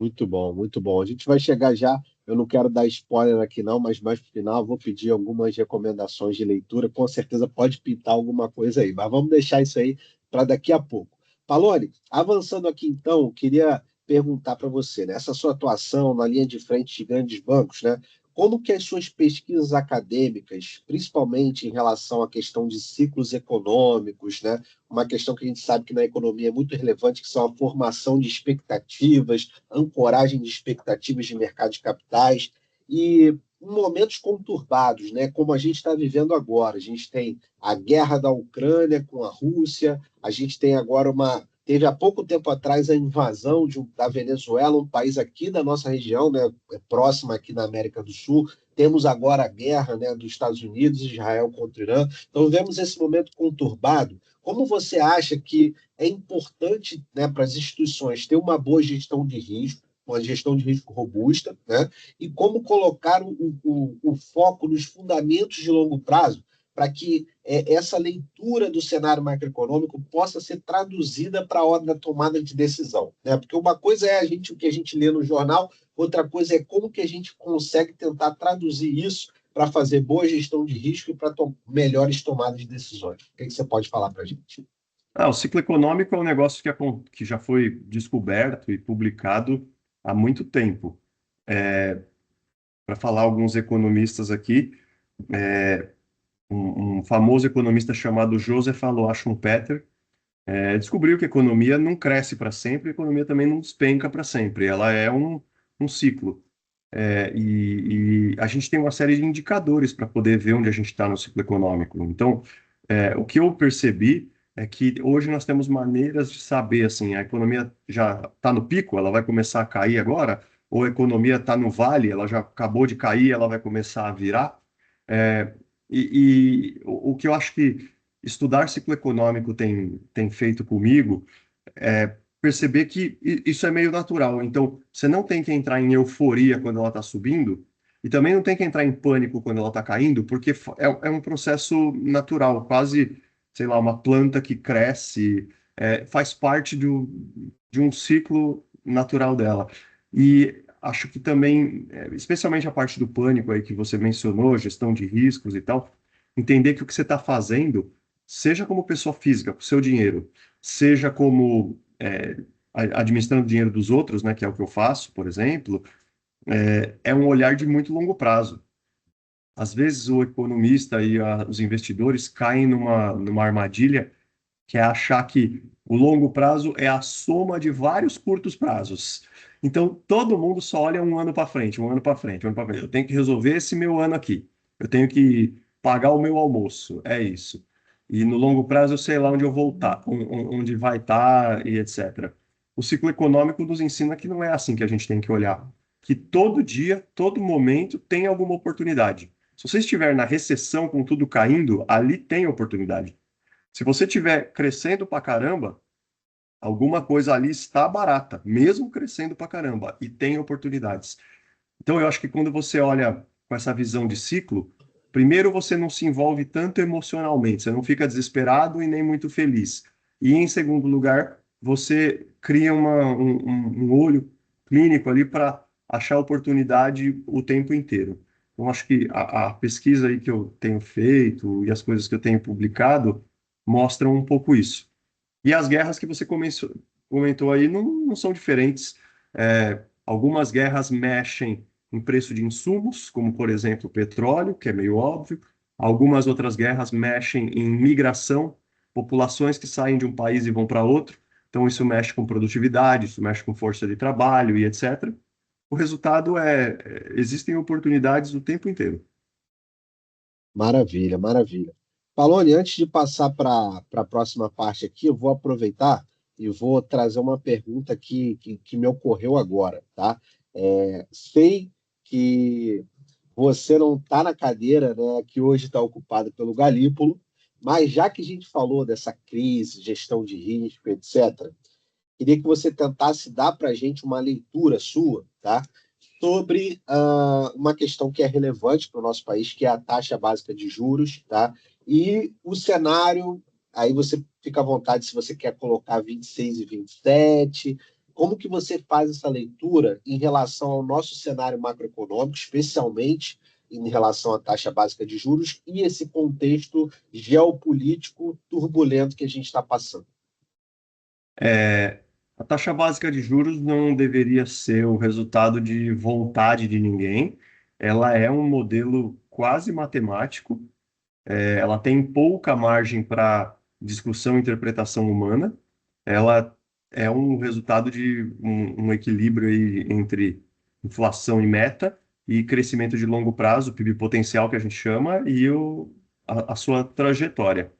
Muito bom, muito bom. A gente vai chegar já. Eu não quero dar spoiler aqui, não, mas mais pro final eu vou pedir algumas recomendações de leitura. Com certeza pode pintar alguma coisa aí, mas vamos deixar isso aí para daqui a pouco. Palone, avançando aqui então, eu queria perguntar para você, né? Essa sua atuação na linha de frente de grandes bancos, né? Como que as suas pesquisas acadêmicas, principalmente em relação à questão de ciclos econômicos, né? Uma questão que a gente sabe que na economia é muito relevante, que são a formação de expectativas, ancoragem de expectativas de mercado de capitais e em momentos conturbados, né, como a gente está vivendo agora. A gente tem a guerra da Ucrânia com a Rússia, a gente tem agora teve há pouco tempo atrás a invasão da Venezuela, um país aqui da nossa região, né, próximo aqui na América do Sul. Temos agora a guerra, né, dos Estados Unidos, Israel contra o Irã. Então, vemos esse momento conturbado. Como você acha que é importante, né, para as instituições ter uma boa gestão de risco, uma gestão de risco robusta, né, e como colocar o foco nos fundamentos de longo prazo para que essa leitura do cenário macroeconômico possa ser traduzida para a hora da tomada de decisão, né? Porque uma coisa é o que a gente lê no jornal, outra coisa é como que a gente consegue tentar traduzir isso para fazer boa gestão de risco e para melhores tomadas de decisões. O que você pode falar para a gente? O ciclo econômico é um negócio que já foi descoberto e publicado há muito tempo. Para falar alguns economistas aqui, um famoso economista chamado Joseph Alois Schumpeter descobriu que a economia não cresce para sempre, a economia também não despenca para sempre, ela é um ciclo. E a gente tem uma série de indicadores para poder ver onde a gente está no ciclo econômico. Então, o que eu percebi é que hoje nós temos maneiras de saber, assim, a economia já está no pico, ela vai começar a cair agora, ou a economia está no vale, ela já acabou de cair, ela vai começar a virar. É, o que eu acho que estudar ciclo econômico tem feito comigo perceber que isso é meio natural. Então, você não tem que entrar em euforia quando ela está subindo, e também não tem que entrar em pânico quando ela está caindo, porque é um processo natural, quase, sei lá, uma planta que cresce, faz parte de um ciclo natural dela. E acho que também, especialmente a parte do pânico aí que você mencionou, gestão de riscos e tal, entender que o que você está fazendo, seja como pessoa física, com o seu dinheiro, seja como administrando o dinheiro dos outros, né, que é o que eu faço, por exemplo, é um olhar de muito longo prazo. Às vezes o economista e os investidores caem numa armadilha que é achar que o longo prazo é a soma de vários curtos prazos. Então, todo mundo só olha um ano para frente, um ano para frente, um ano para frente. Eu tenho que resolver esse meu ano aqui. Eu tenho que pagar o meu almoço. É isso. E no longo prazo eu sei lá onde eu vou estar, onde vai estar e etc. O ciclo econômico nos ensina que não é assim que a gente tem que olhar. Que todo dia, todo momento tem alguma oportunidade. Se você estiver na recessão com tudo caindo, ali tem oportunidade. Se você estiver crescendo pra caramba, alguma coisa ali está barata, mesmo crescendo pra caramba, e tem oportunidades. Então, eu acho que quando você olha com essa visão de ciclo, primeiro você não se envolve tanto emocionalmente, você não fica desesperado e nem muito feliz. E, em segundo lugar, você cria um olho clínico ali para achar oportunidade o tempo inteiro. Então, acho que a pesquisa aí que eu tenho feito e as coisas que eu tenho publicado mostram um pouco isso. E as guerras que você comentou aí não são diferentes. Algumas guerras mexem em preço de insumos, como, por exemplo, o petróleo, que é meio óbvio. Algumas outras guerras mexem em migração, populações que saem de um país e vão para outro. Então, isso mexe com produtividade, isso mexe com força de trabalho e etc. O resultado existem oportunidades o tempo inteiro. Maravilha, maravilha. Palone, antes de passar para a próxima parte aqui, eu vou aproveitar e vou trazer uma pergunta que me ocorreu agora, tá? Sei que você não está na cadeira, né, que hoje está ocupada pelo Galípolo, mas já que a gente falou dessa crise, gestão de risco, etc., queria que você tentasse dar para a gente uma leitura sua, tá? Sobre uma questão que é relevante para o nosso país, que é a taxa básica de juros, tá? E o cenário, aí você fica à vontade se você quer colocar 26 e 27. Como que você faz essa leitura em relação ao nosso cenário macroeconômico, especialmente em relação à taxa básica de juros e esse contexto geopolítico turbulento que a gente está passando? A taxa básica de juros não deveria ser o resultado de vontade de ninguém. Ela é um modelo quase matemático. Ela tem pouca margem para discussão e interpretação humana. Ela é um resultado de um equilíbrio aí entre inflação e meta e crescimento de longo prazo, PIB potencial que a gente chama, e a sua trajetória.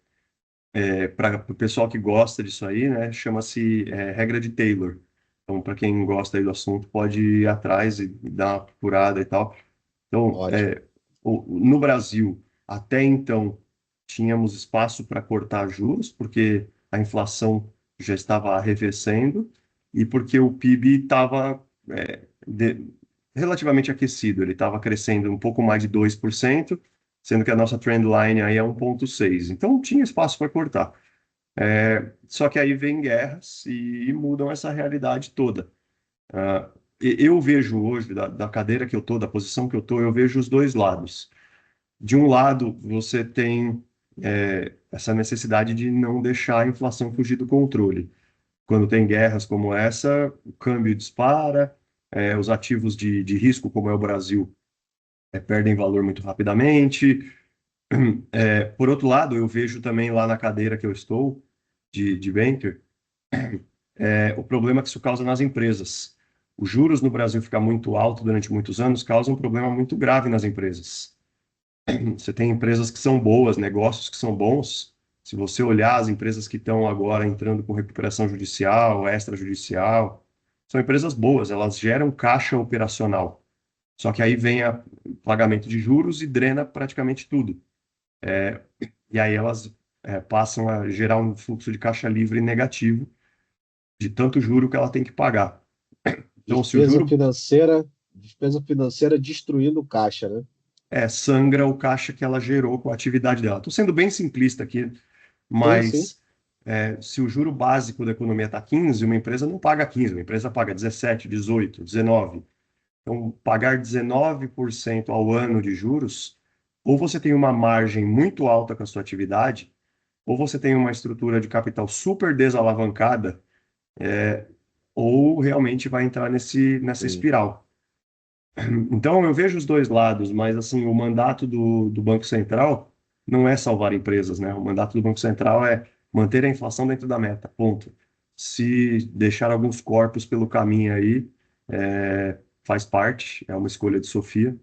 Para o pessoal que gosta disso aí, né, chama-se regra de Taylor. Então, para quem gosta aí do assunto, pode ir atrás e dar uma procurada e tal. Então, Ótimo. no Brasil, até então, tínhamos espaço para cortar juros, porque a inflação já estava arrefecendo e porque o PIB estava relativamente aquecido. Ele estava crescendo um pouco mais de 2%, sendo que a nossa trendline aí é 1,6%. Então, tinha espaço para cortar. Só que aí vem guerras e mudam essa realidade toda. Eu vejo hoje, da cadeira que eu estou, da posição que eu estou, eu vejo os dois lados. De um lado, você tem essa necessidade de não deixar a inflação fugir do controle. Quando tem guerras como essa, o câmbio dispara, os ativos de risco, como é o Brasil, perdem valor muito rapidamente. Por outro lado, eu vejo também lá na cadeira que eu estou, de banker, o problema que isso causa nas empresas. Os juros no Brasil ficar muito alto durante muitos anos causa um problema muito grave nas empresas. Você tem empresas que são boas, negócios que são bons. Se você olhar as empresas que estão agora entrando com recuperação judicial, extrajudicial, são empresas boas, elas geram caixa operacional. Só que aí vem o pagamento de juros e drena praticamente tudo. E aí elas passam a gerar um fluxo de caixa livre negativo de tanto juro que ela tem que pagar. Então, se o Despesa juro financeira, despesa financeira destruindo o caixa, né? sangra o caixa que ela gerou com a atividade dela. Estou sendo bem simplista aqui, Sim, sim. mas se o juro básico da economia está 15, uma empresa não paga 15, uma empresa paga 17, 18, 19. Então, pagar 19% ao ano de juros, ou você tem uma margem muito alta com a sua atividade, ou você tem uma estrutura de capital super desalavancada, ou realmente vai entrar nessa Sim. espiral. Então, eu vejo os dois lados, mas assim, o mandato do Banco Central não é salvar empresas, né? O mandato do Banco Central é manter a inflação dentro da meta, ponto. Se deixar alguns corpos pelo caminho aí, faz parte, é uma escolha de Sofia,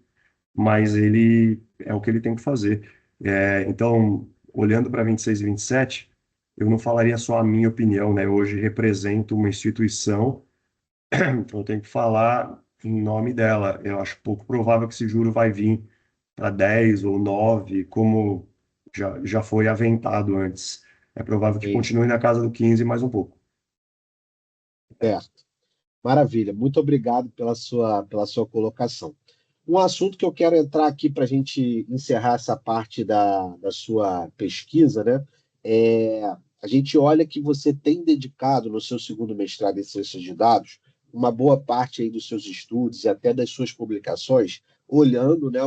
mas ele é o que ele tem que fazer. Então, olhando para 26 e 27, eu não falaria só a minha opinião, né? Eu hoje represento uma instituição, então eu tenho que falar em nome dela. Eu acho pouco provável que esse juro vai vir para 10 ou 9, como já foi aventado antes. É provável que Sim. continue na casa do 15 mais um pouco. Certo. Maravilha. Muito obrigado pela sua colocação. Um assunto que eu quero entrar aqui para a gente encerrar essa parte da sua pesquisa, né? É, a gente olha que você tem dedicado no seu segundo mestrado em ciências de dados uma boa parte aí dos seus estudos e até das suas publicações, olhando, né,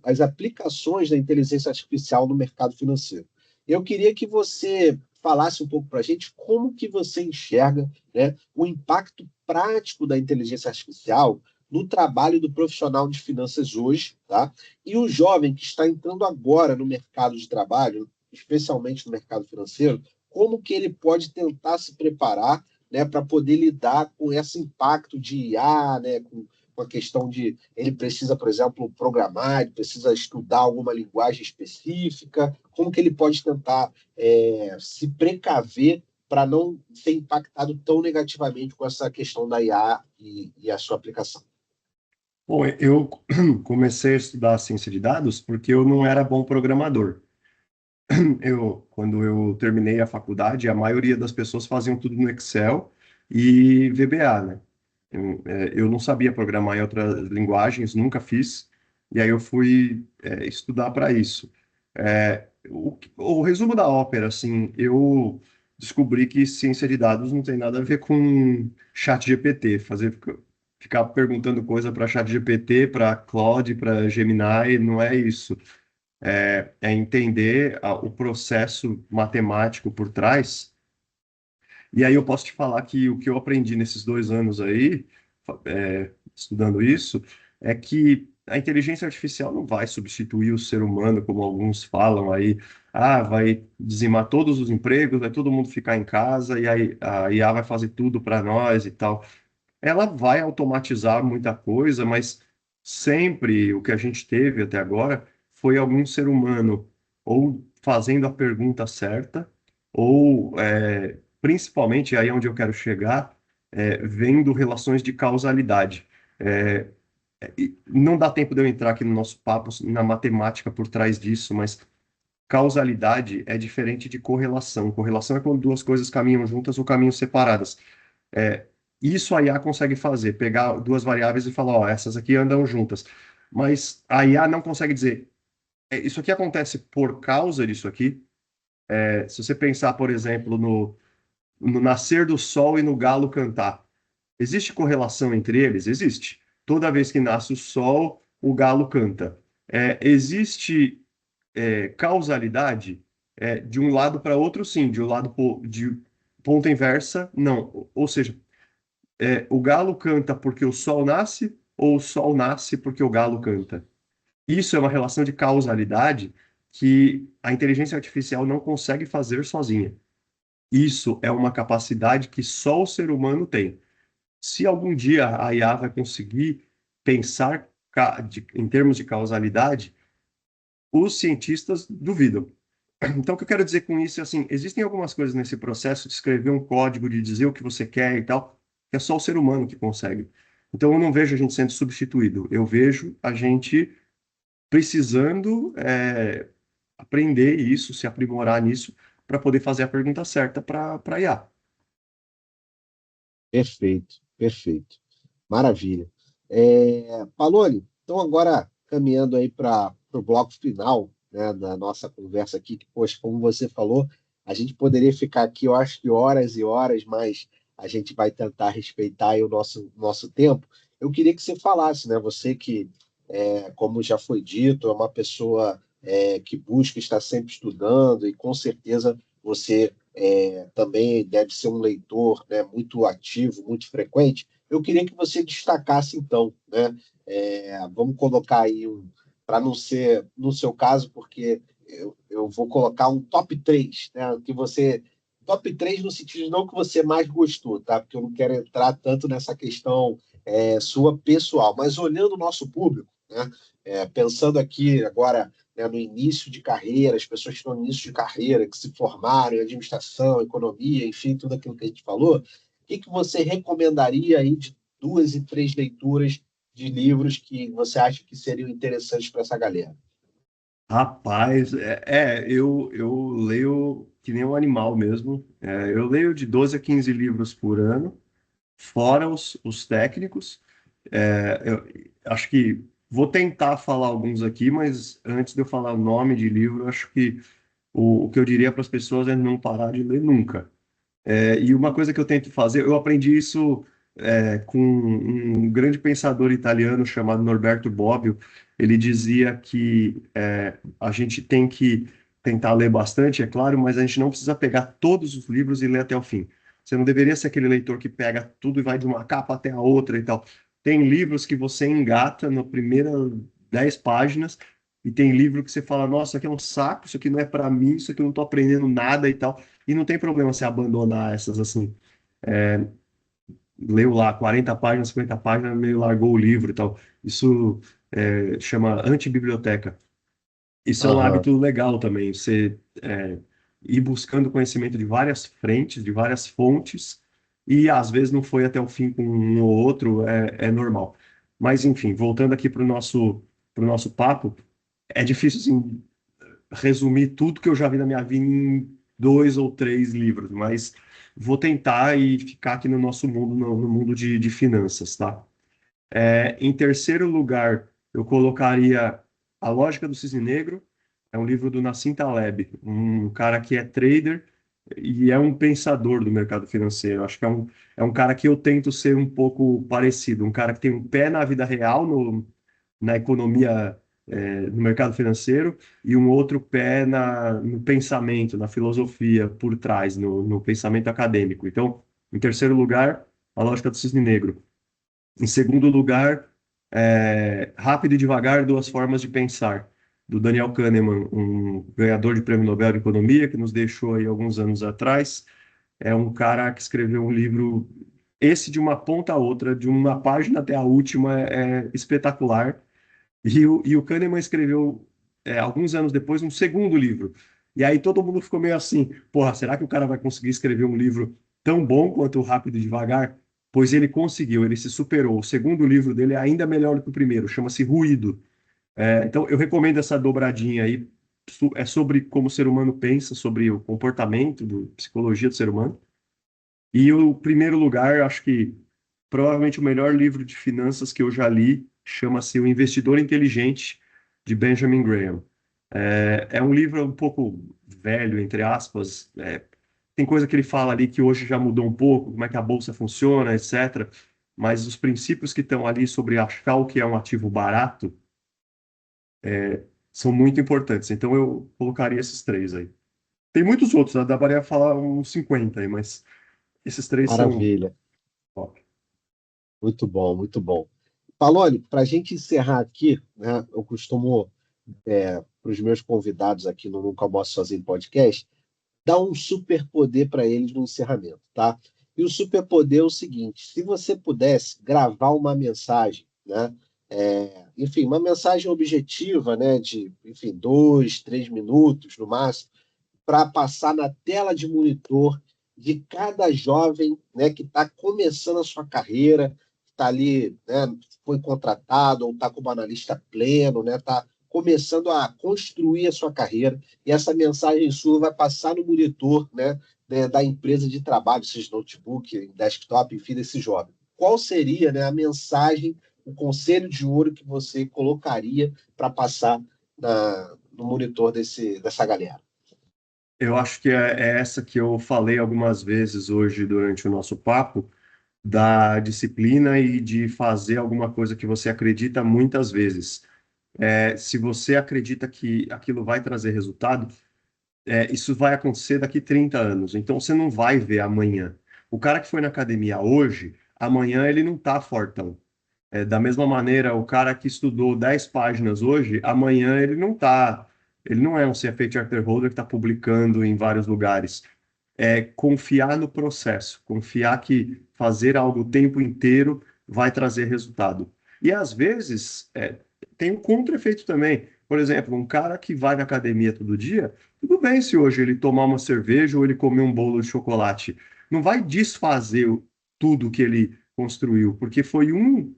as aplicações da inteligência artificial no mercado financeiro. Eu queria que você falasse um pouco para a gente como que você enxerga, né, o impacto prático da inteligência artificial no trabalho do profissional de finanças hoje, tá? E o jovem que está entrando agora no mercado de trabalho, especialmente no mercado financeiro, como que ele pode tentar se preparar, né, para poder lidar com esse impacto de IA, né, com a questão de ele precisa, por exemplo, programar, ele precisa estudar alguma linguagem específica, como que ele pode tentar se precaver para não ser impactado tão negativamente com essa questão da IA e a sua aplicação. Bom, eu comecei a estudar ciência de dados porque eu não era bom programador. Quando eu terminei a faculdade, a maioria das pessoas faziam tudo no Excel e VBA, né? Eu não sabia programar em outras linguagens, nunca fiz, e aí eu fui estudar para isso. O resumo da ópera, assim, eu descobri que ciência de dados não tem nada a ver com chat GPT, ficar perguntando coisa para chat GPT, para Claude, para Gemini, não é isso. É entender o processo matemático por trás. E aí eu posso te falar que o que eu aprendi nesses 2 anos aí, estudando isso, é que a inteligência artificial não vai substituir o ser humano, como alguns falam aí. Ah, vai dizimar todos os empregos, vai todo mundo ficar em casa e aí a IA vai fazer tudo para nós e tal. Ela vai automatizar muita coisa, mas sempre o que a gente teve até agora foi algum ser humano ou fazendo a pergunta certa, ou principalmente aí onde eu quero chegar, vendo relações de causalidade. É, e não dá tempo de eu entrar aqui no nosso papo na matemática por trás disso, mas causalidade é diferente de correlação. Correlação é quando duas coisas caminham juntas ou caminham separadas. É, isso a IA consegue fazer, pegar duas variáveis e falar, ó, essas aqui andam juntas. Mas a IA não consegue dizer, isso aqui acontece por causa disso aqui. Se você pensar, por exemplo, no nascer do sol e no galo cantar, existe correlação entre eles? Existe. Toda vez que nasce o sol, o galo canta. Existe causalidade? De um lado para outro, sim. De um lado de ponta inversa, não. Ou seja, o galo canta porque o sol nasce ou o sol nasce porque o galo canta? Isso é uma relação de causalidade que a inteligência artificial não consegue fazer sozinha. Isso é uma capacidade que só o ser humano tem. Se algum dia a IA vai conseguir pensar em termos de causalidade, os cientistas duvidam. Então, o que eu quero dizer com isso é assim, existem algumas coisas nesse processo de escrever um código, de dizer o que você quer e tal, que é só o ser humano que consegue. Então, eu não vejo a gente sendo substituído, eu vejo a gente precisando aprender isso, se aprimorar nisso, para poder fazer a pergunta certa para a IA. Perfeito, perfeito. Maravilha. Paloni, então agora caminhando aí para o bloco final, né, da nossa conversa aqui, que, poxa, como você falou, a gente poderia ficar aqui, eu acho que horas e horas, mas a gente vai tentar respeitar aí o nosso tempo. Eu queria que você falasse, né, você que, como já foi dito, é uma pessoa que busca estar sempre estudando e com certeza você também deve ser um leitor, né, muito ativo, muito frequente. Eu queria que você destacasse, então, né? Vamos colocar aí para não ser no seu caso, porque eu vou colocar um top 3, né? Que você. Top 3 no sentido de não que você mais gostou, tá? Porque eu não quero entrar tanto nessa questão sua pessoal, mas olhando o nosso público, né? Pensando aqui agora, né, no início de carreira, as pessoas que estão no início de carreira, que se formaram em administração, economia, enfim, tudo aquilo que a gente falou, o que você recomendaria aí de 2 e 3 leituras de livros que você acha que seriam interessantes para essa galera? Rapaz, eu leio que nem um animal mesmo. Eu leio de 12 a 15 livros por ano, fora os técnicos. Eu acho que vou tentar falar alguns aqui, mas antes de eu falar o nome de livro, eu acho que o que eu diria para as pessoas é não parar de ler nunca. E uma coisa que eu tento fazer, eu aprendi isso com um grande pensador italiano chamado Norberto Bobbio. Ele dizia que a gente tem que tentar ler bastante, é claro, mas a gente não precisa pegar todos os livros e ler até o fim. Você não deveria ser aquele leitor que pega tudo e vai de uma capa até a outra e tal. Tem livros que você engata na primeira 10 páginas e tem livro que você fala, nossa, isso aqui é um saco, isso aqui não é para mim, isso aqui eu não tô aprendendo nada e tal. E não tem problema você abandonar essas assim. Leu lá 40 páginas, 50 páginas, meio largou o livro e tal. Isso chama antibiblioteca. Isso é um Aham. hábito legal também, você ir buscando conhecimento de várias frentes, de várias fontes, e às vezes não foi até o fim com um ou outro, é normal. Mas, enfim, voltando aqui pro nosso papo, é difícil, assim, resumir tudo que eu já vi na minha vida em 2 ou 3 livros, mas vou tentar e ficar aqui no nosso mundo, no mundo de finanças, tá? Em terceiro lugar, eu colocaria A Lógica do Cisne Negro. É um livro do Nassim Taleb, um cara que é trader e é um pensador do mercado financeiro. Acho que é um cara que eu tento ser um pouco parecido, um cara que tem um pé na vida real, na economia, no mercado financeiro, e um outro pé no pensamento, na filosofia por trás, no pensamento acadêmico. Então, em terceiro lugar, A Lógica do Cisne Negro. Em segundo lugar, Rápido e Devagar, Duas Formas de Pensar, do Daniel Kahneman, um ganhador de Prêmio Nobel de Economia, que nos deixou aí alguns anos atrás. É um cara que escreveu um livro, esse de uma ponta a outra, de uma página até a última, é espetacular. E o Kahneman escreveu, alguns anos depois, um segundo livro. E aí todo mundo ficou meio assim, porra, será que o cara vai conseguir escrever um livro tão bom quanto o Rápido e Devagar? Pois ele conseguiu, ele se superou. O segundo livro dele é ainda melhor do que o primeiro, chama-se Ruído. Então eu recomendo essa dobradinha aí. É sobre como o ser humano pensa, sobre o comportamento, psicologia do ser humano. E o primeiro lugar, acho que provavelmente o melhor livro de finanças que eu já li, chama-se O Investidor Inteligente, de Benjamin Graham. É um livro um pouco velho, entre aspas. Tem coisa que ele fala ali que hoje já mudou um pouco, como é que a bolsa funciona, etc. Mas os princípios que estão ali sobre achar o que é um ativo barato são muito importantes. Então eu colocaria esses três aí. Tem muitos outros, né? Dá para falar uns 50 aí, mas esses três são Maravilha. top. Muito bom, muito bom. Palone, para a gente encerrar aqui, né, eu costumo, para os meus convidados aqui no Nunca Almoço Sozinho podcast, dar um superpoder para eles no encerramento, tá? E o superpoder é o seguinte: se você pudesse gravar uma mensagem, né? Enfim, uma mensagem objetiva, né? De, enfim, 2, 3 minutos no máximo, para passar na tela de monitor de cada jovem, né, que está começando a sua carreira, está ali, né, foi contratado ou está como analista pleno, né, está começando a construir a sua carreira, e essa mensagem sua vai passar no monitor, né, da empresa de trabalho, seja notebook, desktop, enfim, desse jovem. Qual seria, né, a mensagem, o conselho de ouro que você colocaria para passar no monitor dessa galera? Eu acho que é essa que eu falei algumas vezes hoje durante o nosso papo, da disciplina e de fazer alguma coisa que você acredita muitas vezes. Se você acredita que aquilo vai trazer resultado, isso vai acontecer daqui 30 anos. Então você não vai ver amanhã. O cara que foi na academia hoje, amanhã ele não tá fortão. Da mesma maneira, o cara que estudou 10 páginas hoje, amanhã ele não tá. Ele não é um CFA Charter Holder que está publicando em vários lugares. Confiar no processo, confiar que fazer algo o tempo inteiro vai trazer resultado. E às vezes tem um contra-efeito também. Por exemplo, um cara que vai na academia todo dia, tudo bem se hoje ele tomar uma cerveja ou ele comer um bolo de chocolate. Não vai desfazer tudo que ele construiu, porque foi um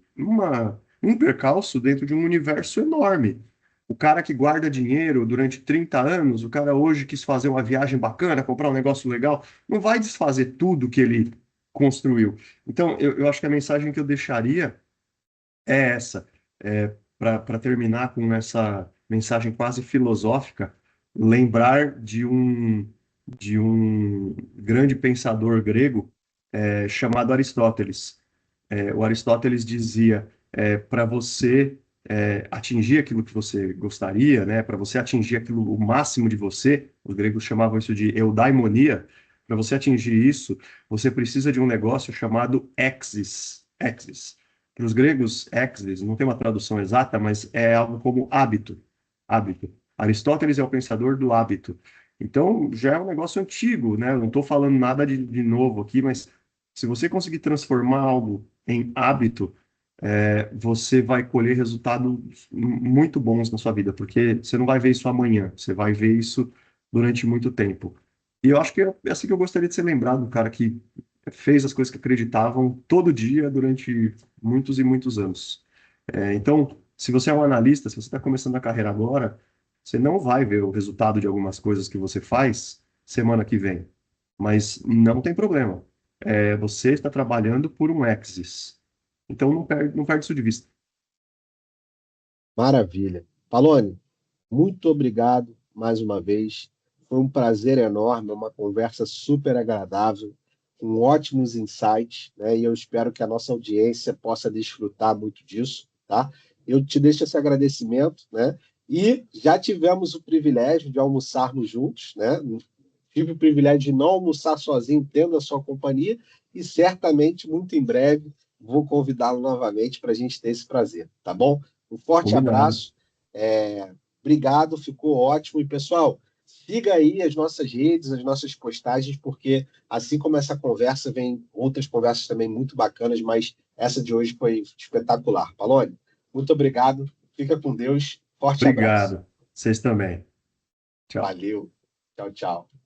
percalço dentro de um universo enorme. O cara que guarda dinheiro durante 30 anos, o cara hoje quis fazer uma viagem bacana, comprar um negócio legal, não vai desfazer tudo que ele construiu. Então, eu acho que a mensagem que eu deixaria é essa. Para terminar com essa mensagem quase filosófica, lembrar de um grande pensador grego chamado Aristóteles. O Aristóteles dizia: para você atingir aquilo que você gostaria, né? Para você atingir aquilo, o máximo de você, os gregos chamavam isso de eudaimonia. Para você atingir isso, você precisa de um negócio chamado exis. Exis. Para os gregos, exis não tem uma tradução exata, mas é algo como hábito. Hábito. Aristóteles é o pensador do hábito. Então, já é um negócio antigo, né? Eu não estou falando nada de novo aqui, mas se você conseguir transformar algo em hábito, você vai colher resultados muito bons na sua vida, porque você não vai ver isso amanhã, você vai ver isso durante muito tempo. E eu acho que é assim que eu gostaria de ser lembrado, um cara que fez as coisas que acreditavam todo dia durante muitos e muitos anos. Então, se você é um analista, se você está começando a carreira agora, você não vai ver o resultado de algumas coisas que você faz semana que vem. Mas não tem problema. Você está trabalhando por um Axis. Então não perde isso de vista. Maravilha. Palone, muito obrigado mais uma vez. Foi um prazer enorme, uma conversa super agradável, com ótimos insights, né? E eu espero que a nossa audiência possa desfrutar muito disso, tá? Eu te deixo esse agradecimento, né? E já tivemos o privilégio de almoçarmos juntos, né? Tive o privilégio de não almoçar sozinho, tendo a sua companhia, e certamente, muito em breve, vou convidá-lo novamente para a gente ter esse prazer, tá bom? Um forte Combinado. abraço, obrigado, ficou ótimo. E, pessoal, siga aí as nossas redes, as nossas postagens, porque assim como essa conversa, vem outras conversas também muito bacanas, mas essa de hoje foi espetacular. Palone, muito obrigado, fica com Deus, forte abraço. Obrigado. Vocês também. Tchau. Valeu, tchau, tchau.